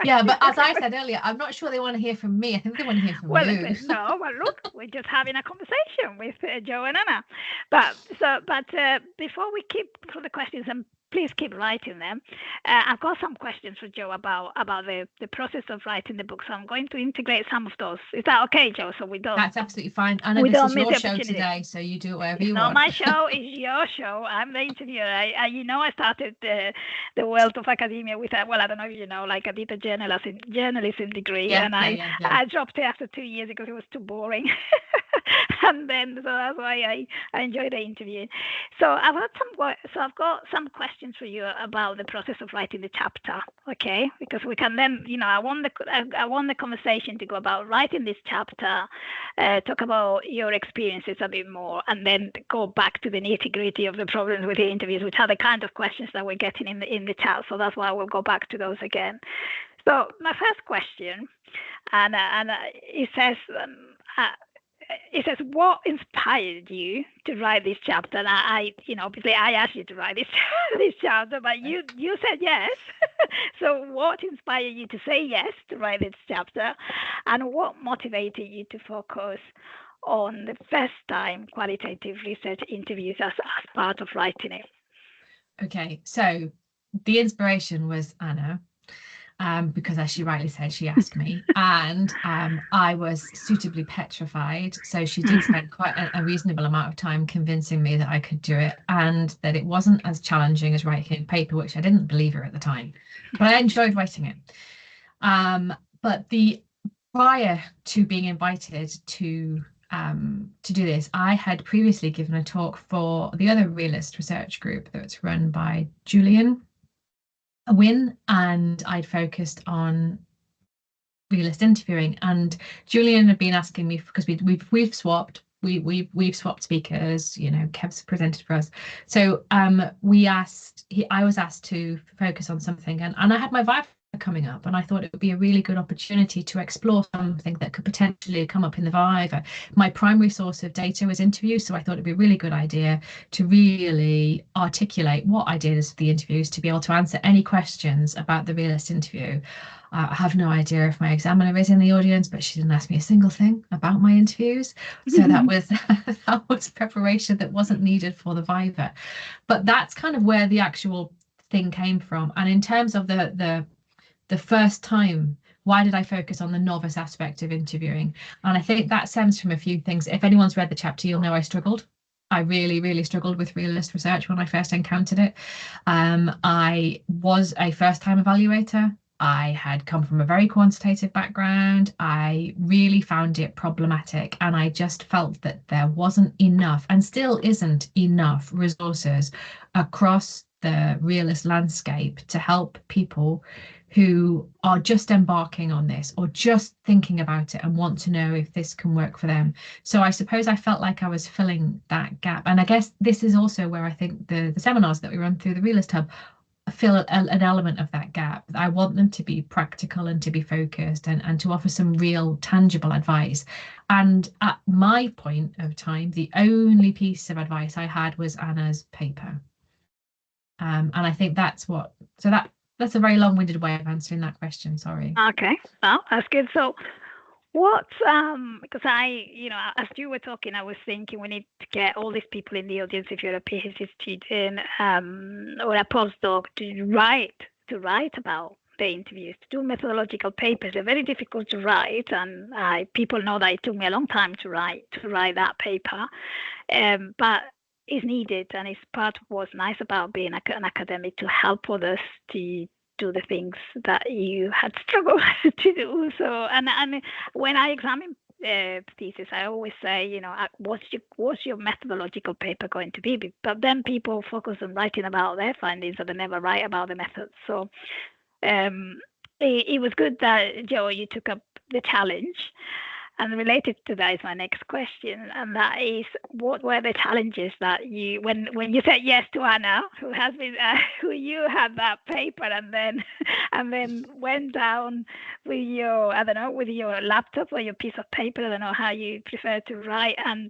S2: Yeah, but as I said earlier, I'm not sure they want to hear from me. I think they want to hear from you.
S1: No, well, look, we're just having a conversation with Joe and Anna. But before we keep through the questions, and please keep writing them. I've got some questions for Joe about the process of writing the book, so I'm going to integrate some of those. Is that okay, Joe? So we don't.
S2: That's absolutely fine. Anna, this is your show today, so you do whatever you want.
S1: No, my show is your show. I'm the interviewer. I started the world of academia with I don't know if you know, like I did a journalism degree, and I dropped it after 2 years because it was too boring. And then so that's why I enjoy the interview. So I've got some questions for you about the process of writing the chapter, okay? Because we can then, I want the conversation to go about writing this chapter, talk about your experiences a bit more, and then go back to the nitty-gritty of the problems with the interviews, which are the kind of questions that we're getting in the chat. So that's why we'll go back to those again. So my first question, and it says, it says, what inspired you to write this chapter? And obviously I asked you to write this this chapter, but you said yes. So what inspired you to say yes to write this chapter, and what motivated you to focus on the first time qualitative research interviews as part of writing it?
S2: Okay, so the inspiration was Anna. Because as she rightly said, she asked me, and I was suitably petrified. So she did spend quite a reasonable amount of time convincing me that I could do it, and that it wasn't as challenging as writing a paper, which I didn't believe her at the time, but I enjoyed writing it. But prior to being invited to do this, I had previously given a talk for the other Realist research group that's run by Julian Win, and I'd focused on Realist interviewing, and Julian had been asking me, because we've swapped speakers, Kev's presented for us, so I was asked to focus on something, and I had my Viva coming up, and I thought it would be a really good opportunity to explore something that could potentially come up in the Viva. My primary source of data was interviews, so I thought it'd be a really good idea to really articulate what I did as the interviews, to be able to answer any questions about the Realist interview. I have no idea if my examiner is in the audience, but she didn't ask me a single thing about my interviews. So that was preparation that wasn't needed for the Viva. But that's kind of where the actual thing came from. And in terms of the first time, why did I focus on the novice aspect of interviewing? And I think that stems from a few things. If anyone's read the chapter, you'll know I struggled. I really, really struggled with realist research when I first encountered it. I was a first-time evaluator. I had come from a very quantitative background. I really found it problematic, and I just felt that there wasn't enough, and still isn't enough, resources across the realist landscape to help people who are just embarking on this, or just thinking about it and want to know if this can work for them. So I suppose I felt like I was filling that gap. And I guess this is also where I think the seminars that we run through the Realist Hub fill an element of that gap. I want them to be practical and to be focused, and to offer some real tangible advice. And at my point of time, the only piece of advice I had was Anna's paper. And I think that's a very long-winded way of answering that question. Sorry.
S1: Okay, well, that's good. So what, because as you were talking, I was thinking we need to get all these people in the audience, if you're a PhD student or a postdoc, to write about the interviews, to do methodological papers. They're very difficult to write, and people know that it took me a long time to write that paper, but it's needed, and it's part of what's nice about being an academic, to help others to do the things that you had struggled to do. So, and when I examine thesis, I always say, what's your methodological paper going to be? But then people focus on writing about their findings, and they never write about the methods. So it was good that, Joe, you took up the challenge. And related to that is my next question, and that is, what were the challenges that you, when you said yes to Anna, who you had that paper, and then went down with your, with your laptop or your piece of paper, I don't know how you prefer to write, and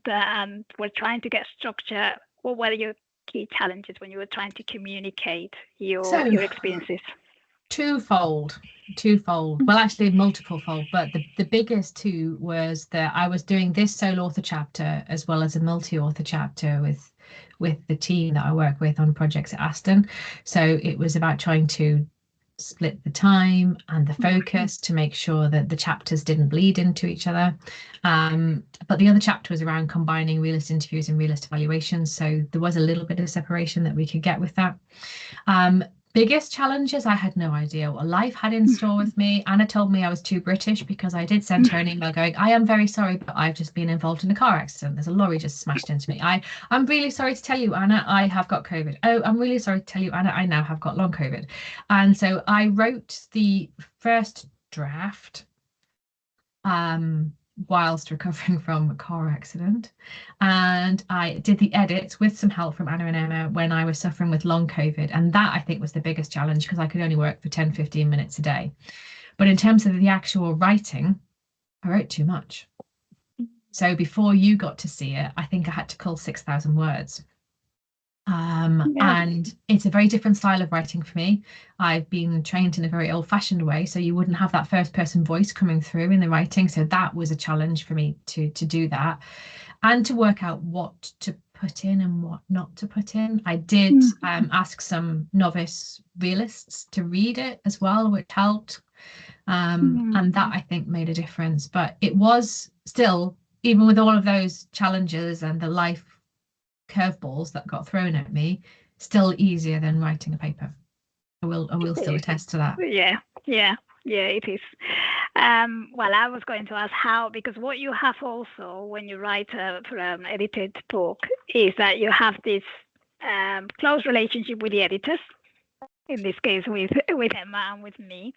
S1: were trying to get structure. What were your key challenges when you were trying to communicate your experiences?
S2: Twofold. Well, actually multiple-fold, but the biggest two was that I was doing this solo author chapter as well as a multi-author chapter with the team that I work with on projects at Aston. So it was about trying to split the time and the focus to make sure that the chapters didn't bleed into each other. But the other chapter was around combining realist interviews and realist evaluations. So there was a little bit of separation that we could get with that. Biggest challenges, I had no idea what life had in store with me. Anna told me I was too British, because I did send her an email going, I am very sorry, but I've just been involved in a car accident. There's a lorry just smashed into me. I'm really sorry to tell you, Anna, I have got COVID. Oh, I'm really sorry to tell you, Anna, I now have got long COVID. And so I wrote the first draft whilst recovering from a car accident, and I did the edits with some help from Anna and Emma when I was suffering with long COVID, and that I think was the biggest challenge, because I could only work for 10-15 minutes a day. But in terms of the actual writing, I wrote too much. So before you got to see it, I think I had to cull 6,000 words. And it's a very different style of writing for me. I've been trained in a very old-fashioned way, so you wouldn't have that first-person voice coming through in the writing. So that was a challenge for me to do that, and to work out what to put in and what not to put in. I did ask some novice realists to read it as well, which helped. And that, I think, made a difference. But it was still, even with all of those challenges and the life curveballs that got thrown at me, still easier than writing a paper. I will still attest to that.
S1: Yeah, it is. Well, I was going to ask how, because what you have also when you write for an edited book is that you have this close relationship with the editors, in this case with Emma and with me.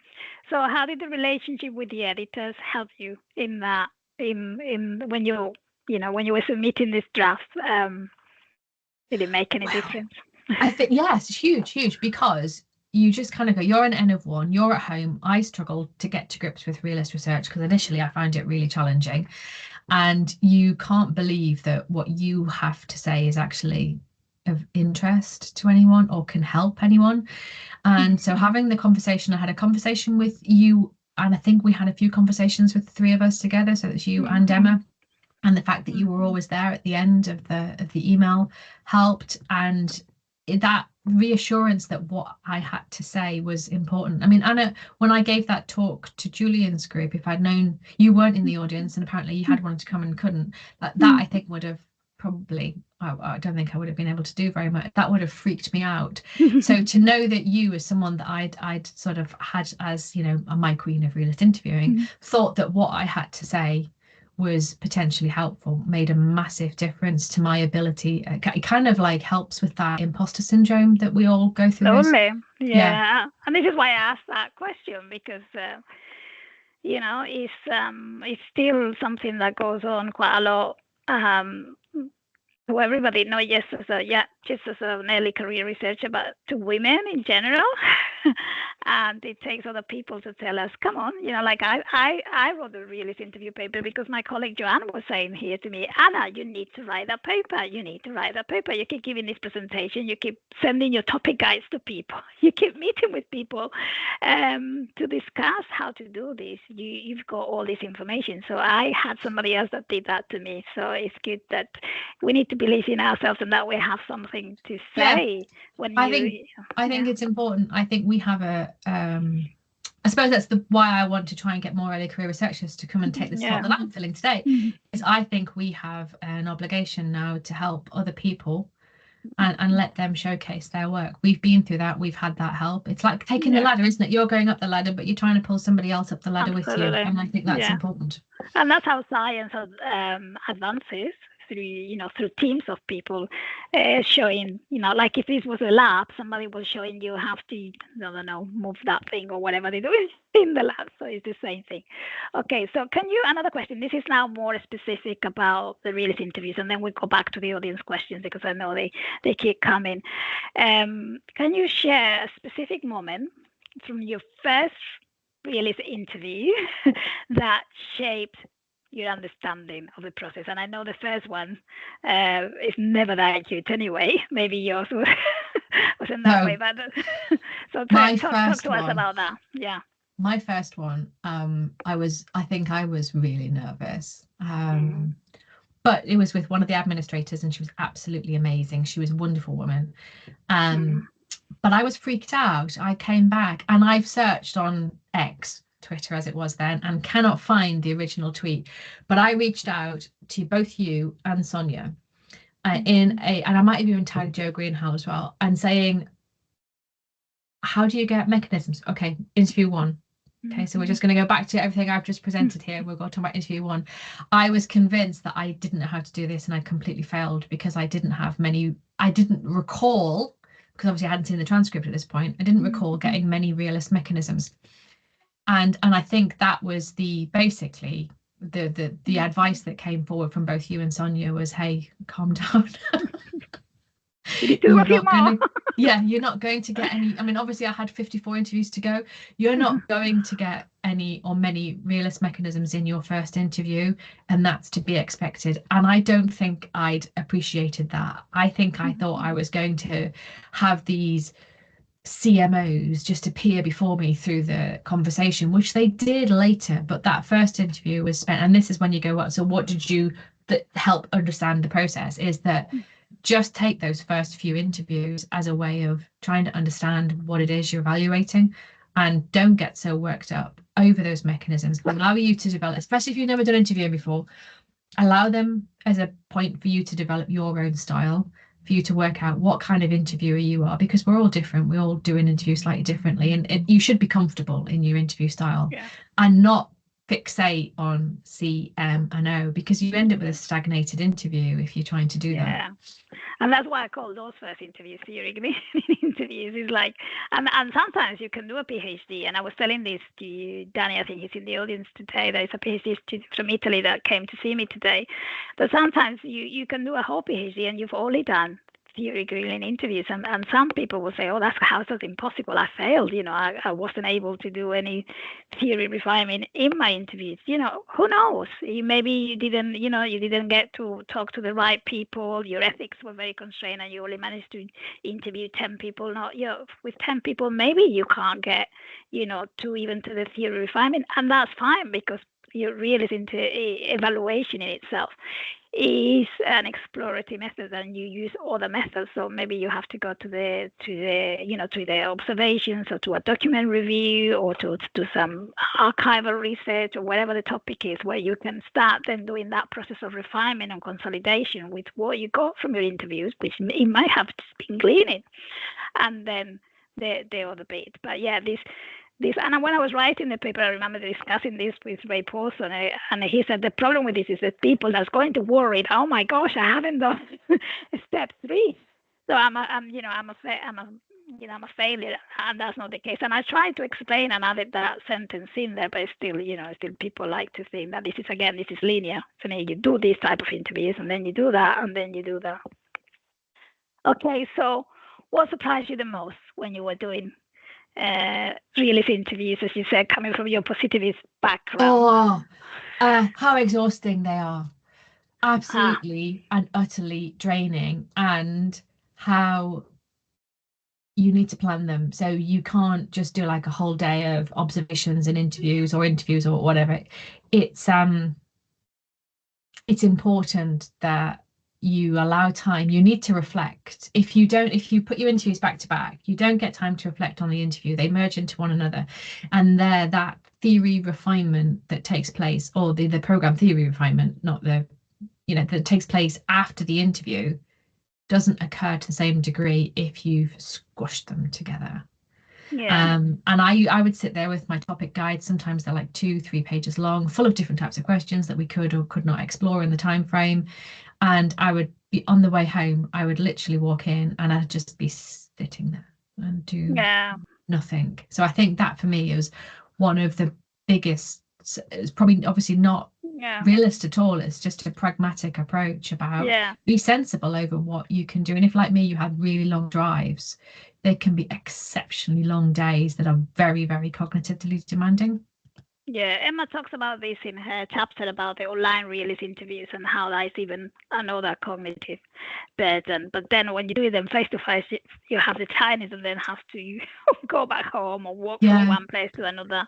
S1: So how did the relationship with the editors help you in that, in when you when you were submitting this draft? Did it make any difference?
S2: I think yes, huge, because you just kind of go, you're an N of 1, you're at home. I struggled to get to grips with realist research because initially I found it really challenging, and you can't believe that what you have to say is actually of interest to anyone or can help anyone. And so having the conversation, I had a conversation with you, and I think we had a few conversations with the three of us together, so it's you and Emma. And the fact that you were always there at the end of the email helped, and that reassurance that what I had to say was important. I mean, Anna, when I gave that talk to Julian's group, if I'd known you weren't in the audience and apparently you had wanted to come and couldn't, that I think would have probably, I don't think I would have been able to do very much. That would have freaked me out. So to know that you, as someone that I'd sort of had as, my queen of realist interviewing, thought that what I had to say was potentially helpful, made a massive difference to my ability. It kind of like helps with that imposter syndrome that we all go through.
S1: Totally. Yeah. And this is why I asked that question, because it's still something that goes on quite a lot to everybody, not just as an early career researcher, but to women in general. And it takes other people to tell us, come on, like I wrote a realist interview paper because my colleague Joanne was saying here to me, Anna, you need to write that paper. You need to write that paper. You keep giving this presentation. You keep sending your topic guides to people. You keep meeting with people to discuss how to do this. You've got all this information. So I had somebody else that did that to me. So it's good that we need to believe in ourselves and that we have something to say. I
S2: think it's important. I think we have I suppose that's why I want to try and get more early career researchers to come and take the spot that I'm filling today, is I think we have an obligation now to help other people and let them showcase their work. We've been through that. We've had that help. It's like taking the ladder, isn't it? You're going up the ladder, but you're trying to pull somebody else up the ladder with you. And I think that's important.
S1: And that's how science advances. Through teams of people showing, like if this was a lab, somebody was showing you how to, move that thing or whatever they do in the lab. So it's the same thing. Okay, so another question. This is now more specific about the realist interviews, and then we'll go back to the audience questions because I know they keep coming. Can you share a specific moment from your first realist interview that shaped your understanding of the process? And I know the first one is never that acute anyway. Maybe yours wasn't that way, but so talk to us about that. Yeah.
S2: My first one, I think I was really nervous. But it was with one of the administrators, and she was absolutely amazing. She was a wonderful woman. But I was freaked out. I came back and I've searched on X, Twitter as it was then, and cannot find the original tweet, but I reached out to both you and Sonia and I might have even tagged Joe Greenhalgh as well, and saying, how do you get mechanisms? Okay, interview 1. Okay, so we're just going to go back to everything I've just presented here. We'll go to my interview 1. I was convinced that I didn't know how to do this, and I completely failed because I didn't recall, because obviously I hadn't seen the transcript at this point, I didn't recall getting many realist mechanisms. And I think that was basically the advice that came forward from both you and Sonia was, hey, calm down.
S1: You do a few more.
S2: Yeah, you're not going to get any. I mean, obviously I had 54 interviews to go. You're not going to get any or many realist mechanisms in your first interview, and that's to be expected. And I don't think I'd appreciated that. I think I thought I was going to have these CMOs just appear before me through the conversation, which they did later. But that first interview was spent, and this is when you go, what? So what did you that help understand the process? Is that just take those first few interviews as a way of trying to understand what it is you're evaluating, and don't get so worked up over those mechanisms. Allow you to develop, especially if you've never done interviewing before, allow them as a point for you to develop your own style, for you to work out what kind of interviewer you are, because we're all different. We all do an interview slightly differently, and you should be comfortable in your interview style and not fixate on C, M, and O, because you end up with a stagnated interview if you're trying to do that.
S1: And that's why I call those first interviews theory interviews. Is like, and sometimes you can do a PhD. And I was telling this to Danny, I think he's in the audience today. There's a PhD student from Italy that came to see me today. But sometimes you can do a whole PhD and you've only done theory grilling interviews, and some people will say, oh, that's impossible, I failed, I wasn't able to do any theory refinement in my interviews. Who knows, maybe you didn't get to talk to the right people, your ethics were very constrained and you only managed to interview 10 people. With 10 people maybe you can't get to even to the theory refinement, and that's fine, because your realist into evaluation in itself is an explorative method, and you use other methods. So maybe you have to go to the observations, or to a document review, or to some archival research, or whatever the topic is, where you can start then doing that process of refinement and consolidation with what you got from your interviews, which it might have been gleaning, and then the other bit. But yeah, this, and when I was writing the paper, I remember discussing this with Ray Paulson, and he said the problem with this is that people that's going to worry, oh my gosh, I haven't done step 3, so I'm a failure, and that's not the case. And I tried to explain and added that sentence in there, but still people like to think that this is linear. So you do this type of interviews, and then you do that, and then you do that. Okay, so what surprised you the most when you were doing realist interviews, as you said, coming from your positivist background?
S2: How exhausting they are. Absolutely and utterly draining, and how you need to plan them. So you can't just do like a whole day of observations and interviews or whatever. It's important that you allow time. You need to reflect. If you put your interviews back to back, you don't get time to reflect on the interview. They merge into one another, and that theory refinement that takes place, or the program theory refinement, not that takes place after the interview, doesn't occur to the same degree if you've squashed them together. And I would sit there with my topic guides. Sometimes they're like 2-3 pages long, full of different types of questions that we could or could not explore in the time frame. And I would be on the way home, I would literally walk in and I'd just be sitting there and do nothing. So I think that for me is one of the biggest. It's probably obviously not realist at all. It's just a pragmatic approach about be sensible over what you can do. And if, like me, you had really long drives, they can be exceptionally long days that are very, very cognitively demanding.
S1: Yeah, Emma talks about this in her chapter about the online realist interviews and how that is even another cognitive burden. But then when you do them face to face, you have the tiredness and then have to go back home or walk from one place to another.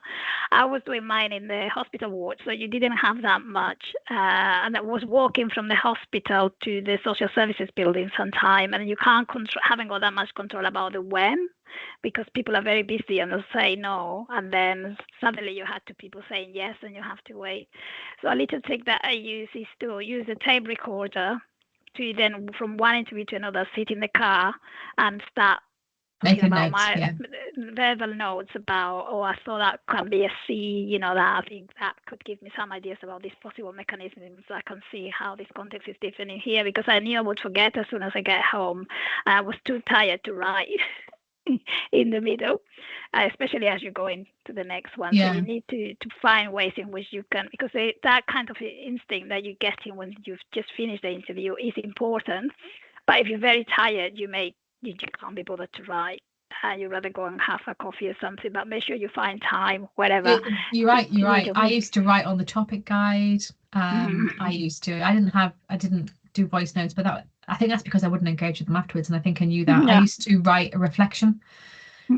S1: I was doing mine in the hospital ward, so you didn't have that much. And I was walking from the hospital to the social services building sometime, and you haven't got that much control about the when, because people are very busy and they'll say no, and then suddenly you have people saying yes and you have to wait. So a little trick that I use is to use a tape recorder to then from one interview to another sit in the car and start talking about my verbal notes about, I thought that can be a C, that I think that could give me some ideas about these possible mechanisms. I can see how this context is different in here, because I knew I would forget as soon as I get home. I was too tired to write in the middle, especially as you're going to the next one. So you need to find ways in which you can, because that kind of instinct that you get in when you've just finished the interview is important. But if you're very tired, you may you can't be bothered to write. You'd rather go and have a coffee or something, but make sure you find time, wherever.
S2: You're right. I used to write on the topic guide. I didn't do voice notes, but I think that's because I wouldn't engage with them afterwards. And I think I knew that. I used to write a reflection.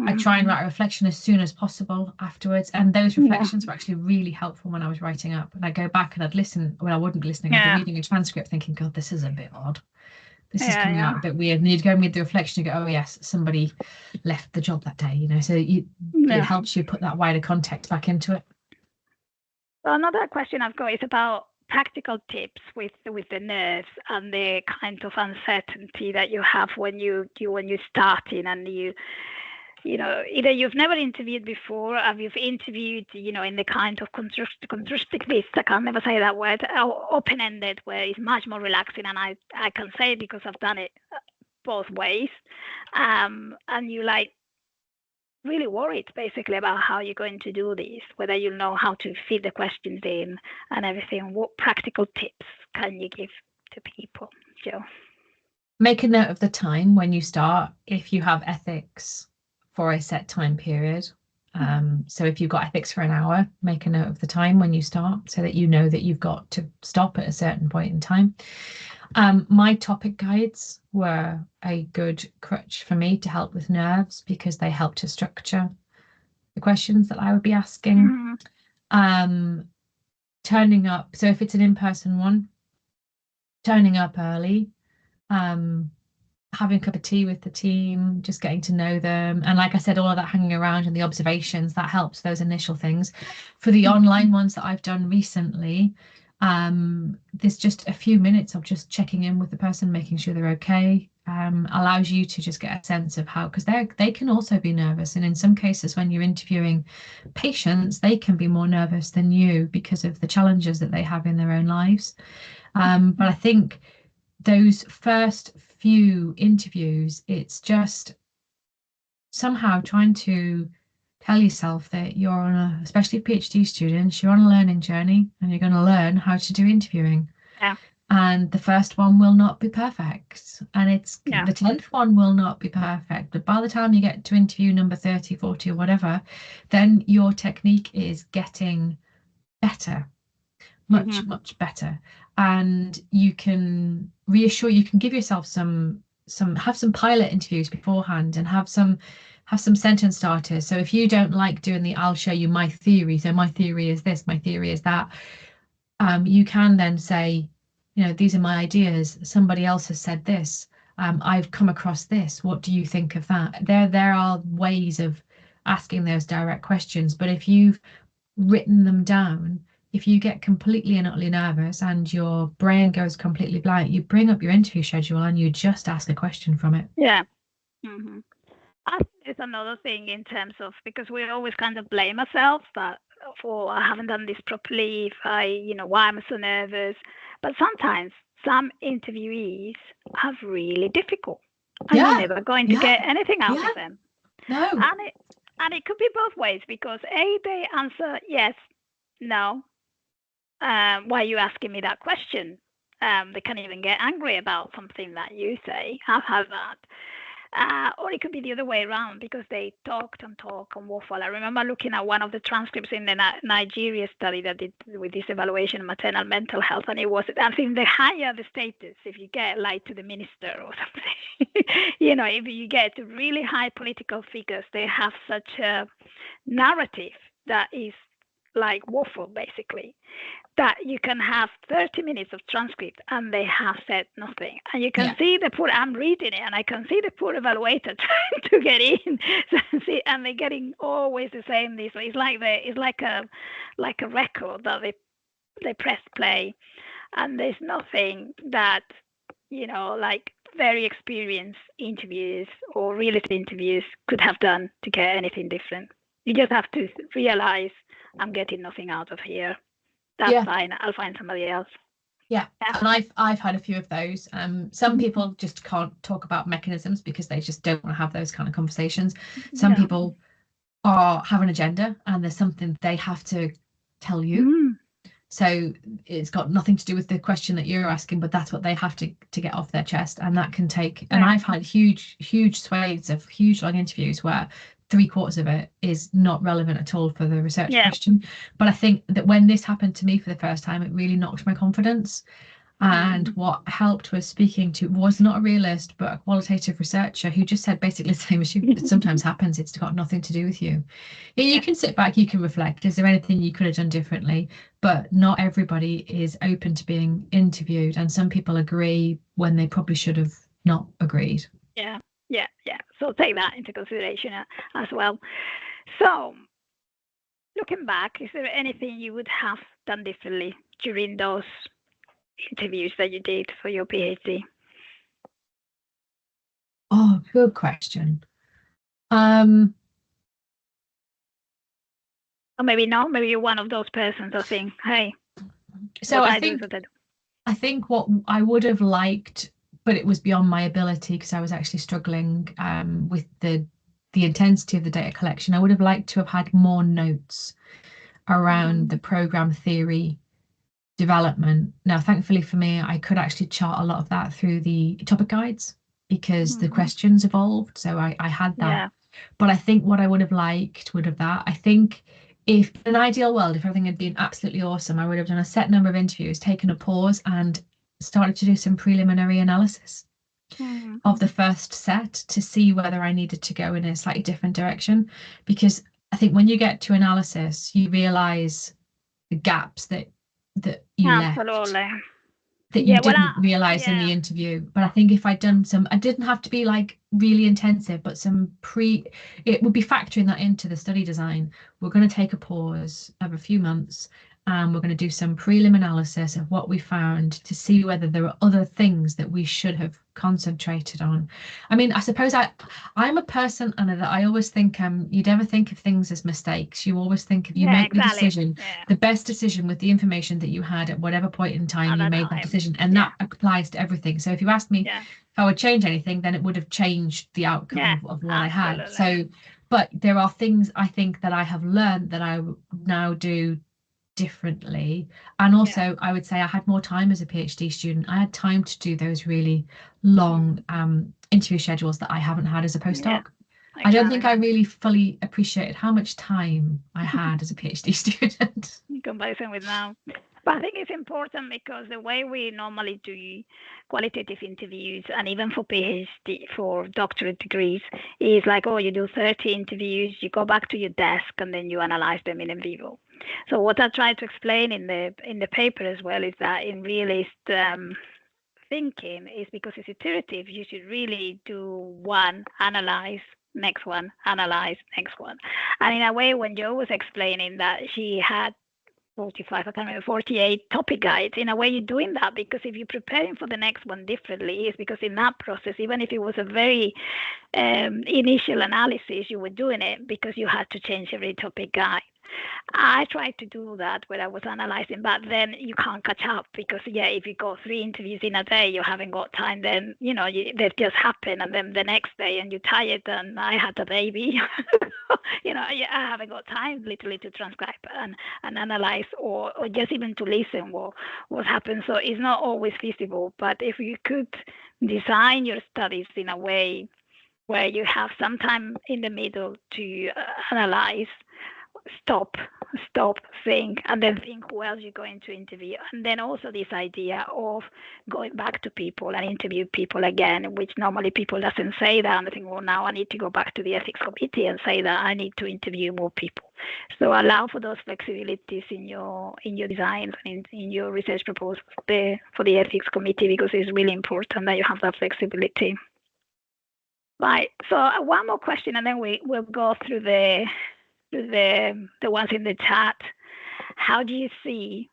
S2: I try and write a reflection as soon as possible afterwards. And those reflections were actually really helpful when I was writing up. And I'd go back and I'd listen. When I wouldn't be listening, I'd be reading a transcript thinking, God, this is a bit odd. This is coming out a bit weird. And you'd go and read the reflection and go, oh, yes, somebody left the job that day, So it helps you put that wider context back into it.
S1: Well, another question I've got is about practical tips with the nerves and the kind of uncertainty that you have when you're starting, and either you've never interviewed before, or you've interviewed, in the kind of constructive list, I can never say that word, or open-ended, where it's much more relaxing, and I can say it because I've done it both ways, and you really worried basically about how you're going to do this, whether you know how to fit the questions in and everything. What practical tips can you give to people, Jo?
S2: Make a note of the time when you start, if you have ethics for a set time period. So if you've got ethics for an hour, make a note of the time when you start so that you know that you've got to stop at a certain point in time. My topic guides were a good crutch for me to help with nerves because they help to structure the questions that I would be asking. Turning up, so if it's an in-person one, turning up early, having a cup of tea with the team, just getting to know them. And like I said, all of that hanging around and the observations, that helps those initial things. For the online ones that I've done recently, there's just a few minutes of just checking in with the person, making sure they're okay, allows you to just get a sense of how, because they can also be nervous. And in some cases, when you're interviewing patients, they can be more nervous than you because of the challenges that they have in their own lives. But I think those first few interviews, it's just somehow trying to tell yourself that you're on especially PhD students, you're on a learning journey and you're going to learn how to do interviewing. And the first one will not be perfect, and the 10th one will not be perfect, but by the time you get to interview number 30, 40 or whatever, then your technique is getting better, much better. And you can give yourself have some pilot interviews beforehand and have some sentence starters. So if you don't like doing I'll show you my theory, so my theory is this, my theory is that, you can then say, these are my ideas, somebody else has said this, I've come across this, what do you think of that? There are ways of asking those direct questions, but if you've written them down, if you get completely and utterly nervous and your brain goes completely blank, you bring up your interview schedule and you just ask a question from it.
S1: I think it's another thing in terms of, because we always kind of blame ourselves that I haven't done this properly, why am I so nervous? But sometimes some interviewees are really difficult, and you're never going to get anything out of them.
S2: No.
S1: And it could be both ways, because they answer yes, no. Why are you asking me that question? They can even get angry about something that you say. I've had that. Or it could be the other way around, because they talk and waffle. I remember looking at one of the transcripts in the Nigeria study that did with this evaluation of maternal mental health, and it was, I think, the higher the status, if you get to the minister or something, if you get to really high political figures, they have such a narrative that is like waffle, basically, that you can have 30 minutes of transcript and they have said nothing. And you can see I'm reading it, and I can see the poor evaluator trying to get in. And they're getting always the same. This it's like a record that they press play, and there's nothing that very experienced interviews or realist interviews could have done to get anything different. You just have to realize, I'm getting nothing out of here. That's fine. I'll find somebody else.
S2: Yeah. And I've had a few of those. Some people just can't talk about mechanisms because they just don't want to have those kind of conversations. Some people have an agenda and there's something they have to tell you. So it's got nothing to do with the question that you're asking, but that's what they have to get off their chest. And that can take, and I've had huge swathes of huge long interviews where 3/4 of it is not relevant at all for the research question. But I think that when this happened to me for the first time, it really knocked my confidence. And what helped was speaking to, was not a realist, but a qualitative researcher who just said basically the same as you. It sometimes happens, it's got nothing to do with you. You can sit back, you can reflect, is there anything you could have done differently? But not everybody is open to being interviewed, and some people agree when they probably should have not agreed.
S1: Yeah. So take that into consideration as well. So looking back, is there anything you would have done differently during those interviews that you did for your PhD?
S2: Oh, good question.
S1: Or maybe not. Maybe you're one of those persons that think, hey,
S2: so I think what I would have liked, but it was beyond my ability because I was actually struggling with the intensity of the data collection. I would have liked to have had more notes around the program theory development. Now, thankfully for me, I could actually chart a lot of that through the topic guides because the questions evolved. So I had that. Yeah. But I think what I would have liked would have that. I think if in an ideal world, if everything had been absolutely awesome, I would have done a set number of interviews, taken a pause and started to do some preliminary analysis of the first set to see whether I needed to go in a slightly different direction. Because I think when you get to analysis, you realise the gaps that you left, that you didn't realise in the interview. But I think if I'd done some, I didn't have to be like really intensive, but it would be factoring that into the study design. We're going to take a pause of a few months and we're going to do some prelim analysis of what we found to see whether there are other things that we should have concentrated on. I mean, I suppose I'm a person, Anna, that I always think you never think of things as mistakes. You always think if you make the decision, the best decision with the information that you had at whatever point in time you made that decision, and that applies to everything. So if you asked me if I would change anything, then it would have changed the outcome of what I had. So, but there are things I think that I have learned that I now do differently. And also I would say I had more time as a PhD student. I had time to do those really long interview schedules that I haven't had as a postdoc. I don't think I really fully appreciated how much time I had as a PhD student.
S1: In comparison with now. But I think it's important because the way we normally do qualitative interviews, and even for PhD, for doctorate degrees, is like, you do 30 interviews, you go back to your desk, and then you analyze them in vivo. So what I try to explain in the paper as well is that in realist thinking is because it's iterative, you should really do one, analyze, next one, analyze, next one. And in a way, when Jo was explaining that she had 45, I can't remember, 48 topic guides, in a way you're doing that because if you're preparing for the next one differently, it's because in that process, even if it was a very initial analysis, you were doing it because you had to change every topic guide. I tried to do that when I was analyzing, but then you can't catch up because, if you go 3 interviews in a day, you haven't got time. Then, they just happen. And then the next day, and you're tired, and I had a baby, I haven't got time literally to transcribe and analyze or just even to listen what happens. So it's not always feasible. But if you could design your studies in a way where you have some time in the middle to analyze, stop, think, and then think who else you're going to interview. And then also this idea of going back to people and interview people again, which normally people doesn't say that. And I think, well, now I need to go back to the ethics committee and say that I need to interview more people. So allow for those flexibilities in your designs and in your research proposals for the ethics committee, because it's really important that you have that flexibility. Right. So one more question, and then we'll go through the ones in the chat. How do you see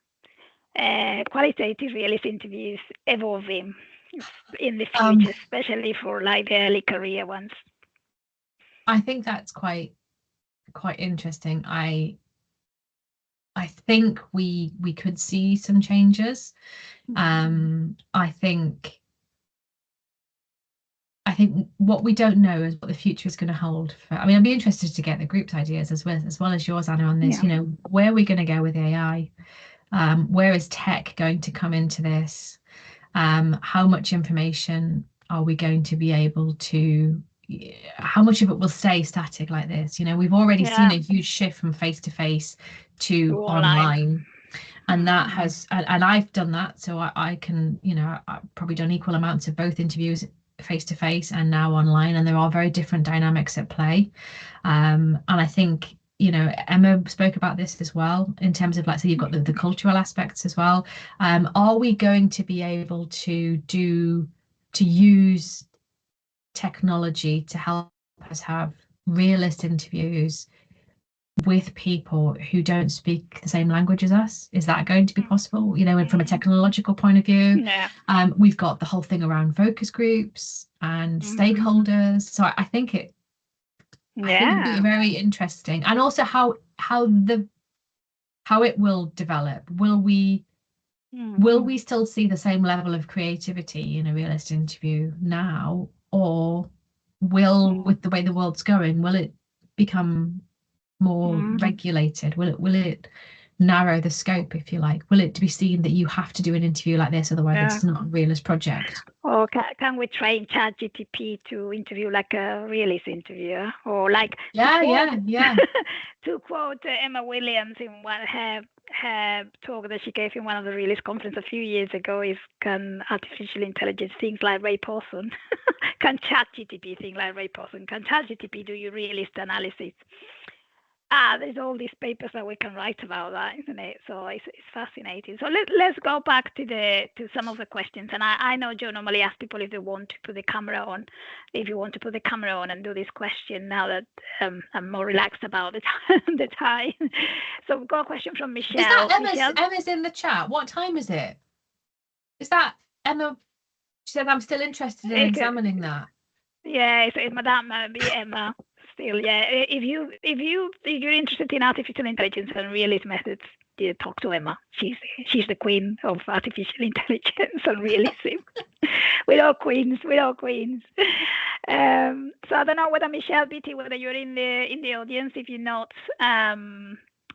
S1: qualitative realist interviews evolving in the future, especially for like the early career ones?
S2: I think that's quite interesting. I think we could see some changes. I think what we don't know is what the future is going to hold. I'd be interested to get the group's ideas as well as yours, Anna, on this. Where are we going to go with AI? Where is tech going to come into this? How much information are we going to be able to, how much of it will stay static like this? We've already seen a huge shift from face-to-face to online. And that has, and I've done that, so I can, I've probably done equal amounts of both interviews face-to-face and now online, and there are very different dynamics at play. And I think, Emma spoke about this as well, in terms of, like, so you've got the cultural aspects as well. Are we going to be able to use technology to help us have realist interviews with people who don't speak the same language as us? Is that going to be possible? From a technological point of view, we've got the whole thing around focus groups and stakeholders. So I think it would be very interesting, and also how it will develop. Will we still see the same level of creativity in a realist interview now, or with the way the world's going, will it become more regulated? Will it narrow the scope, if you like? Will it be seen that you have to do an interview like this, otherwise it's not a realist project?
S1: Or can we train ChatGPT to interview like a realist interviewer? Or like to quote Emma Williams in her talk that she gave in one of the realist conference a few years ago, is, can artificial intelligence think like Ray Paulson? Can ChatGPT think like Ray Paulson? Can ChatGPT do your realist analysis? There's all these papers that we can write about that, isn't it? So it's fascinating. So let's go back to some of the questions. And I know Joe normally asks people if they want to put the camera on, if you want to put the camera on and do this question now that I'm more relaxed about the time. So we've got a question from Michelle.
S2: Is that Emma's in the chat? What time is it? Is that Emma? She said, I'm still interested in examining that.
S1: Yeah, so it's Madame Emma. Still, yeah. If you're interested in artificial intelligence and realist methods, you talk to Emma. She's the queen of artificial intelligence and realism. We're all queens. So I don't know whether Michelle Beatty, whether you're in the audience. If you're not,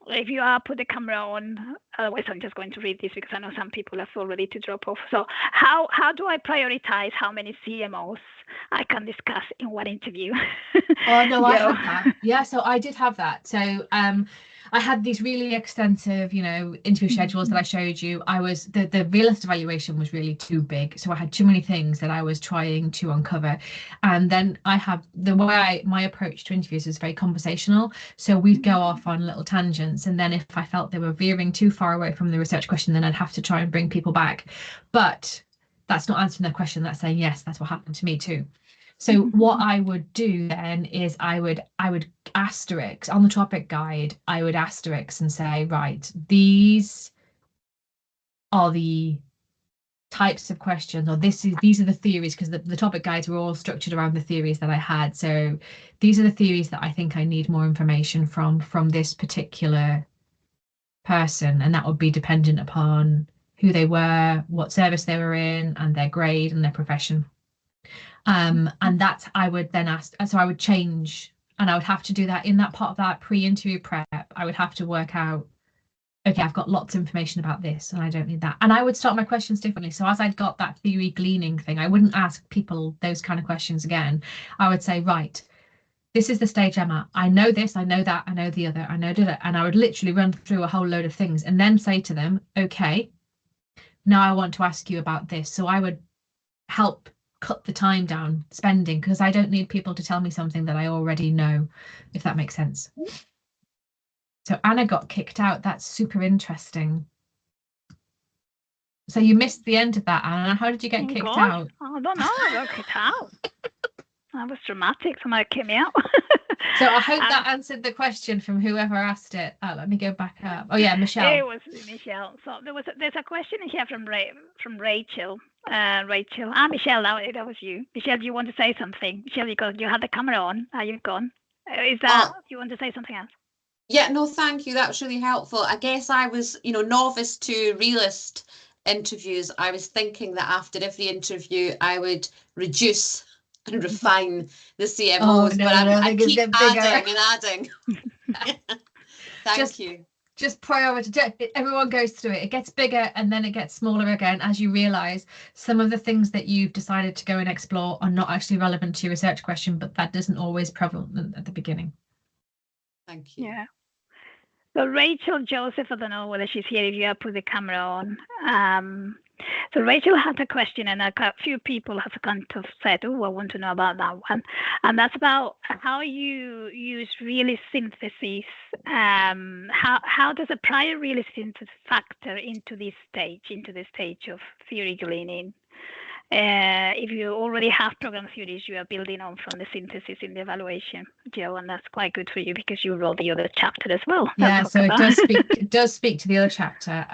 S1: if you are, put the camera on. Otherwise, I'm just going to read this because I know some people are so ready to drop off. So how do I prioritize how many CMOs I can discuss in one interview?
S2: Oh no, I had that. Yeah, so I did have that. So I had these really extensive, interview schedules that I showed you. The realist evaluation was really too big, so I had too many things that I was trying to uncover. And then I have my approach to interviews is very conversational. So we'd go off on little tangents, and then if I felt they were veering too far away from the research question, then I'd have to try and bring people back. But that's not answering their question. That's saying, yes, that's what happened to me too. So what I would do then is I would asterisk on the topic guide. I would asterisk and say, right, these are the types of questions, or these are the theories, because the topic guides were all structured around the theories that I had. So these are the theories that I think I need more information from this particular person, and that would be dependent upon who they were, what service they were in, and their grade and their profession. And that I would then ask, so I would change, and I would have to do that in that part of that pre-interview prep. I would have to work out, okay, I've got lots of information about this and I don't need that. And I would start my questions differently. So as I'd got that theory gleaning thing, I wouldn't ask people those kind of questions again. I would say, right, this is the stage I'm at. I know this, I know that, I know the other, I know that. And I would literally run through a whole load of things and then say to them, okay, now I want to ask you about this. So I would help cut the time down spending, because I don't need people to tell me something that I already know, if that makes sense. So Anna got kicked out. That's super interesting. So you missed the end of that, Anna. How did you get kicked out?
S1: I don't know. I got kicked out. That was dramatic. Somebody kicked me out.
S2: So I hope that answered the question from whoever asked it. Let me go back up. Oh yeah, Michelle.
S1: It was Michelle. So there's a question here from Rachel. Michelle, that was you. Michelle, do you want to say something? Michelle, you had the camera on. Are you gone? Is that you want to say something else?
S3: Yeah, no, thank you. That was really helpful. I guess I was, novice to realist interviews. I was thinking that after every interview, I would reduce and refine the CMOs, but I keep adding and adding. Thank you.
S2: just prioritize. Everyone goes through it. It gets bigger and then it gets smaller again as you realize some of the things that you've decided to go and explore are not actually relevant to your research question, but that isn't always prevalent at the beginning.
S3: Thank you.
S1: Yeah. So Rachel Joseph, I don't know whether she's here, if you have put the camera on. So Rachel had a question, and a few people have kind of said, oh, I want to know about that one. And that's about how you use realist synthesis. How does a prior realist synthesis factor into the stage of theory gleaning? If you already have program theories you are building on from the synthesis in the evaluation, Joe, and that's quite good for you because you wrote the other chapter as well.
S2: Yeah, so it does speak to the other chapter.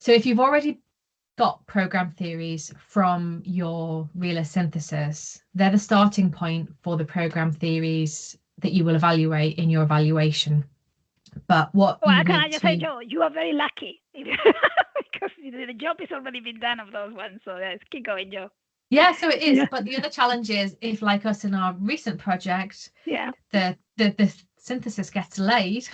S2: So if you've already got program theories from your realist synthesis, they're the starting point for the program theories that you will evaluate in your evaluation. But what
S1: can I just say, Joe, you are very lucky because the job has already been done of those ones. So let's keep going, Joe.
S2: Yeah, so it is. Yeah. But the other challenge is if, like us in our recent project, the synthesis gets delayed.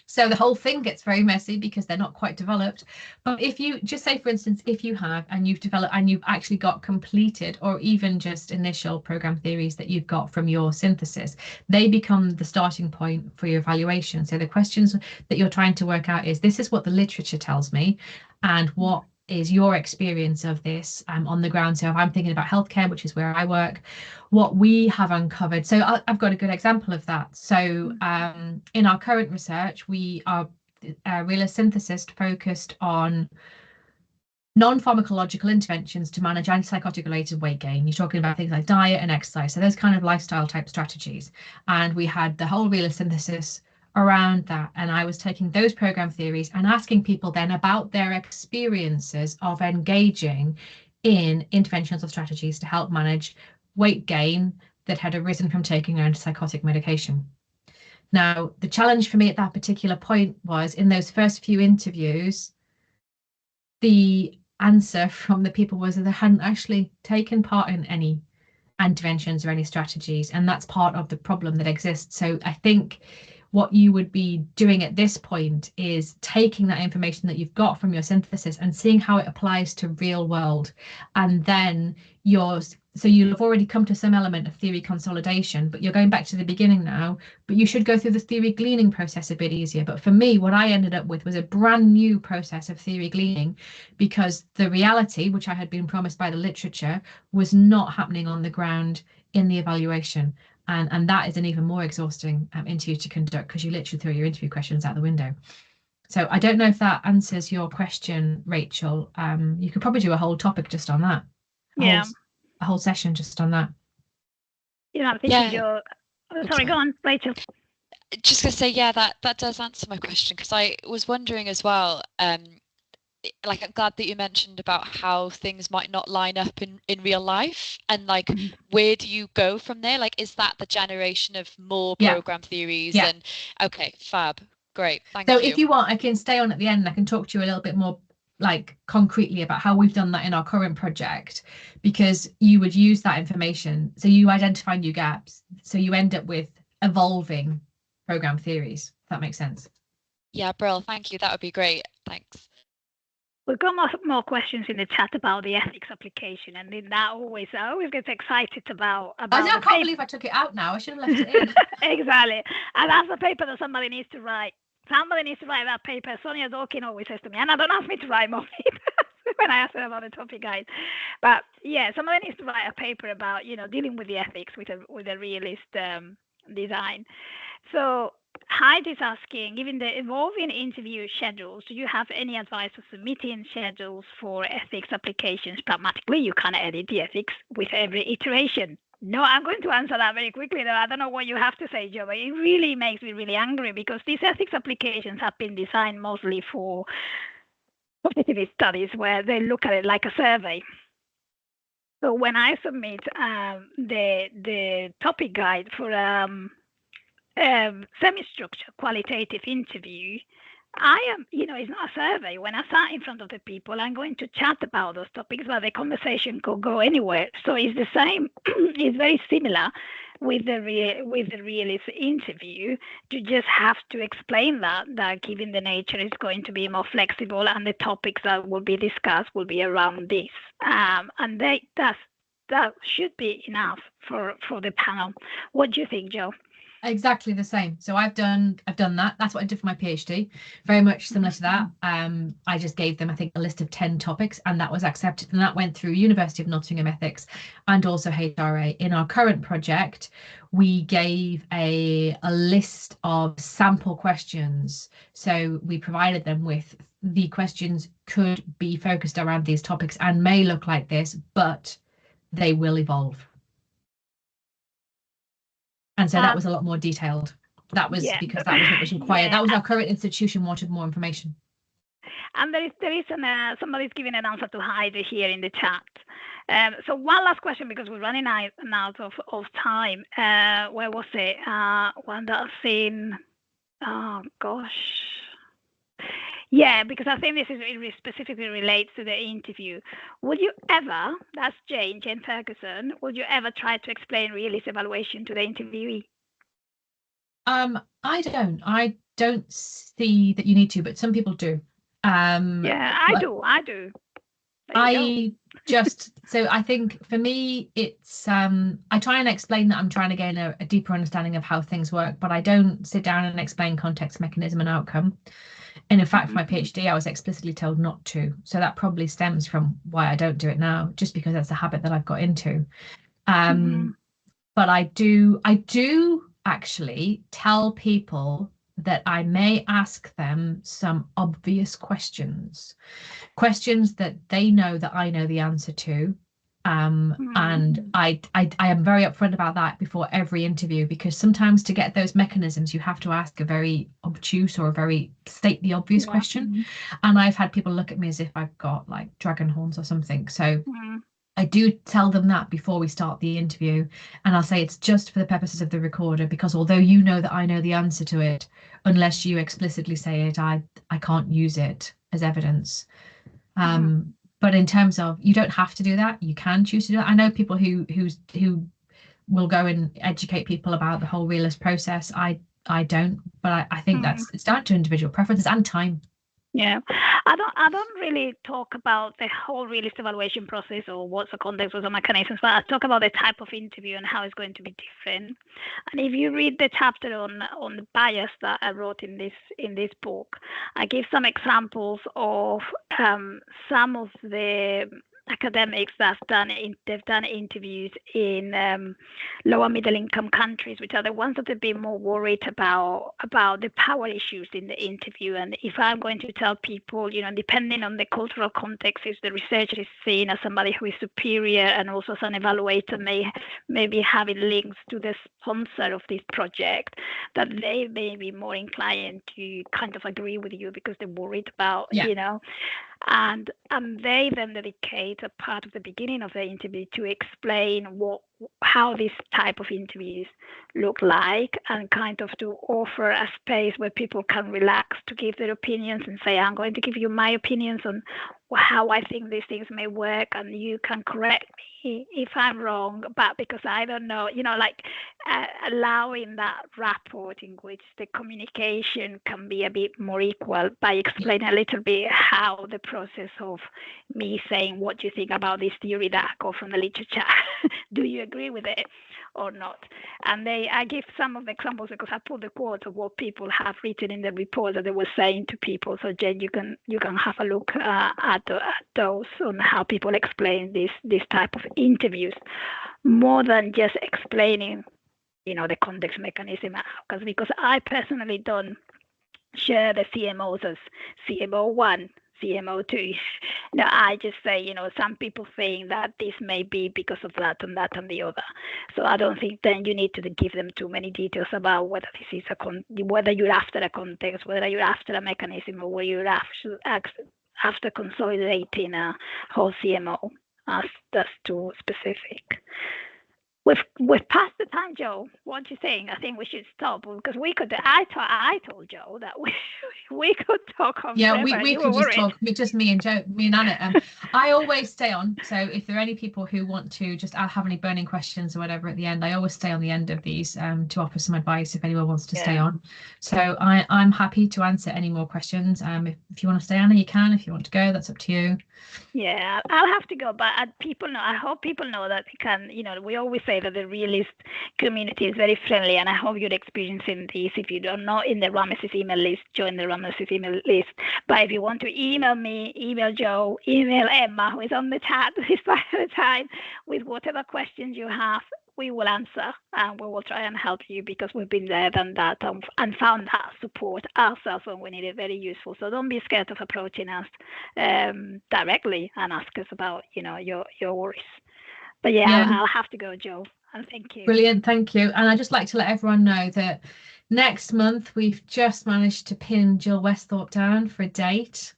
S2: So the whole thing gets very messy because they're not quite developed. But if you just say, for instance, if you have and you've developed and you've actually got completed or even just initial program theories that you've got from your synthesis, they become the starting point for your evaluation. So the questions that you're trying to work out is, this is what the literature tells me, and what is your experience of this on the ground. So if I'm thinking about healthcare, which is where I work, what we have uncovered. So I've got a good example of that. So in our current research, we are realist synthesist focused on non-pharmacological interventions to manage antipsychotic related weight gain. You're talking about things like diet and exercise, so those kind of lifestyle type strategies. And we had the whole realist synthesis around that, and I was taking those program theories and asking people then about their experiences of engaging in interventions or strategies to help manage weight gain that had arisen from taking antipsychotic medication. Now, the challenge for me at that particular point was, in those first few interviews, the answer from the people was that they hadn't actually taken part in any interventions or any strategies, and that's part of the problem that exists. So I think what you would be doing at this point is taking that information that you've got from your synthesis and seeing how it applies to real world, and then so you'll have already come to some element of theory consolidation, but you're going back to the beginning now, but you should go through the theory gleaning process a bit easier. But for me, what I ended up with was a brand new process of theory gleaning, because the reality, which I had been promised by the literature, was not happening on the ground in the evaluation. And that is an even more exhausting interview to conduct, because you literally throw your interview questions out the window. So I don't know if that answers your question, Rachel. You could probably do a whole topic just on that. A whole session just on that.
S1: I'm thinking you're... sorry, go on, Rachel.
S4: Just going to say, yeah, that does answer my question, because I was wondering as well, like, I'm glad that you mentioned about how things might not line up in real life, and like, where do you go from there? Like, is that the generation of more program theories?
S2: Yeah.
S4: And okay, fab, great, thank you.
S2: So if you want, I can stay on at the end and I can talk to you a little bit more like concretely about how we've done that in our current project, because you would use that information. So you identify new gaps, so you end up with evolving program theories, if that makes sense.
S4: Yeah, Brill, thank you, that would be great, thanks.
S1: We've got more questions in the chat about the ethics application, and then I always get excited about
S2: I can't believe I took it out now. I should have left it in.
S1: Exactly. And that's the paper that somebody needs to write. Somebody needs to write that paper. Sonia Dawkins always says to me, and I don't ask me to write more papers when I ask her about the topic guide. But yeah, somebody needs to write a paper about, dealing with the ethics with a realist design. So Heidi's asking, given the evolving interview schedules, do you have any advice for submitting schedules for ethics applications pragmatically? You can't edit the ethics with every iteration. No, I'm going to answer that very quickly, though. I don't know what you have to say, Joe, but it really makes me really angry, because these ethics applications have been designed mostly for positivist studies, where they look at it like a survey. So when I submit the topic guide for semi-structured qualitative interview, I am, it's not a survey. When I sat in front of the people, I'm going to chat about those topics, but the conversation could go anywhere. So it's the same, it's very similar, with the realist interview, you just have to explain that given the nature is going to be more flexible and the topics that will be discussed will be around this, and that should be enough for the panel. What do you think, Joe?
S2: Exactly the same. So I've done that. That's what I did for my PhD. Very much similar to that. I just gave them, I think, a list of 10 topics, and that was accepted. And that went through University of Nottingham Ethics and also HRA. In our current project, we gave a list of sample questions. So we provided them with the questions could be focused around these topics and may look like this, but they will evolve. And so that was a lot more detailed. That was because that was what was required. Yeah. That was our current institution wanted more information.
S1: And there is somebody's giving an answer to Heidi here in the chat. So one last question, because we're running out of time. Where was it? One that's in, oh gosh. Yeah, because I think this specifically relates to the interview. Would you ever, that's Jane Ferguson, would you ever try to explain realist evaluation to the interviewee?
S2: I don't see that you need to, but some people do.
S1: Yeah, I do.
S2: So I think for me, it's I try and explain that I'm trying to gain a deeper understanding of how things work, but I don't sit down and explain context, mechanism, and outcome. And in fact, for my PhD, I was explicitly told not to. So that probably stems from why I don't do it now, just because that's a habit that I've got into. But I do actually tell people that I may ask them some obvious questions that they know that I know the answer to. And I am very upfront about that before every interview, because sometimes to get those mechanisms, you have to ask a very obtuse or a very state the obvious question. And I've had people look at me as if I've got like dragon horns or something. So I do tell them that before we start the interview, and I'll say it's just for the purposes of the recorder, because although you know that I know the answer to it, unless you explicitly say it, I can't use it as evidence. But in terms of, you don't have to do that. You can choose to do that. I know people who will go and educate people about the whole realist process. I don't, but I think it's down to individual preferences and time.
S1: Yeah, I don't really talk about the whole realist evaluation process or what's the context or the mechanisms, but I talk about the type of interview and how it's going to be different. And if you read the chapter on the bias that I wrote in this book, I give some examples of some of the academics they've done interviews in lower middle income countries, which are the ones that have been more worried about the power issues in the interview. And if I'm going to tell people, depending on the cultural context, if the researcher is seen as somebody who is superior and also as an evaluator may be having links to the sponsor of this project, that they may be more inclined to kind of agree with you because they're worried about, and they then dedicate a part of the beginning of the interview to explain how this type of interviews look like, and kind of to offer a space where people can relax to give their opinions and say, I'm going to give you my opinions on how I think these things may work, and you can correct me if I'm wrong, but because I don't know, allowing that rapport in which the communication can be a bit more equal by explaining a little bit how the process of me saying what you think about this theory that I got from the literature, do you agree with it or not? And I give some of the examples because I put the quote of what people have written in the report that they were saying to people. So Jen, you can have a look at those on how people explain this type of interviews, more than just explaining the context mechanism outcomes, because I personally don't share the CMOs as CMO1, CMO2. I just say, some people think that this may be because of that and that and the other. So I don't think then you need to give them too many details about whether this is whether you're after a context, whether you're after a mechanism, or whether you're after consolidating a whole CMO. That's too specific. we've passed the time, Joe. What do you think? I think we should stop because we could. I told Joe that we could talk on.
S2: Yeah,
S1: forever.
S2: we
S1: You
S2: could
S1: were
S2: just
S1: worried.
S2: talk, just me and Anna. I always stay on. So if there are any people who want to just have any burning questions or whatever at the end, I always stay on the end of these to offer some advice if anyone wants to stay on. So I'm happy to answer any more questions. If you want to stay, Anna, you can. If you want to go, that's up to you.
S1: Yeah, I'll have to go, but people know. I hope people know that we can. We always say that the Realist community is very friendly, and I hope you're experiencing this. If you don't know in the Ramesses email list, join the Ramesses email list. But if you want to email me, email Joe, email Emma, who is on the chat this time, with whatever questions you have, we will answer and we will try and help you because we've been there, done that, and found that support ourselves when we need it very useful. So don't be scared of approaching us directly and ask us about your worries. But I'll have to go, Joe, and thank you.
S2: Brilliant, thank you. And I'd just like to let everyone know that next month we've just managed to pin Jill Westhorpe down for a date.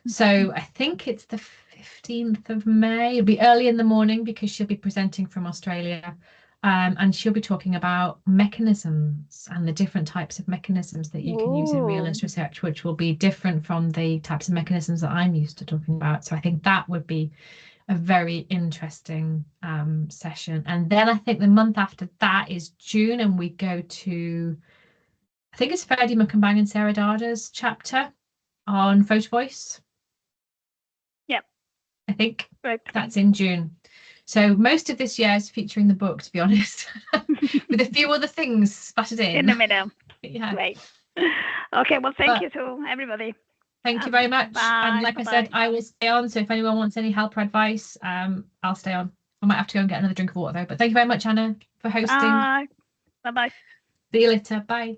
S2: So I think it's the 15th of May. It'll be early in the morning because she'll be presenting from Australia, and she'll be talking about mechanisms and the different types of mechanisms that you can use in realist research, which will be different from the types of mechanisms that I'm used to talking about. So I think that would be a very interesting session. And then I think the month after that is June, and we go to, I think it's Ferdy Mukumbang and Sarah Dada's chapter on photo voice.
S1: Yep.
S2: I think
S1: right.
S2: That's in June. So most of this year is featuring the book, to be honest, with a few other things spattered in
S1: the middle.
S2: Yeah.
S1: Great. Okay, well, thank you to everybody.
S2: Thank you very much.
S1: Bye.
S2: And like I said, I will stay on. So if anyone wants any help or advice, I'll stay on. I might have to go and get another drink of water though. But thank you very much, Anna, for hosting.
S1: Bye. Bye-bye.
S2: See you later. Bye.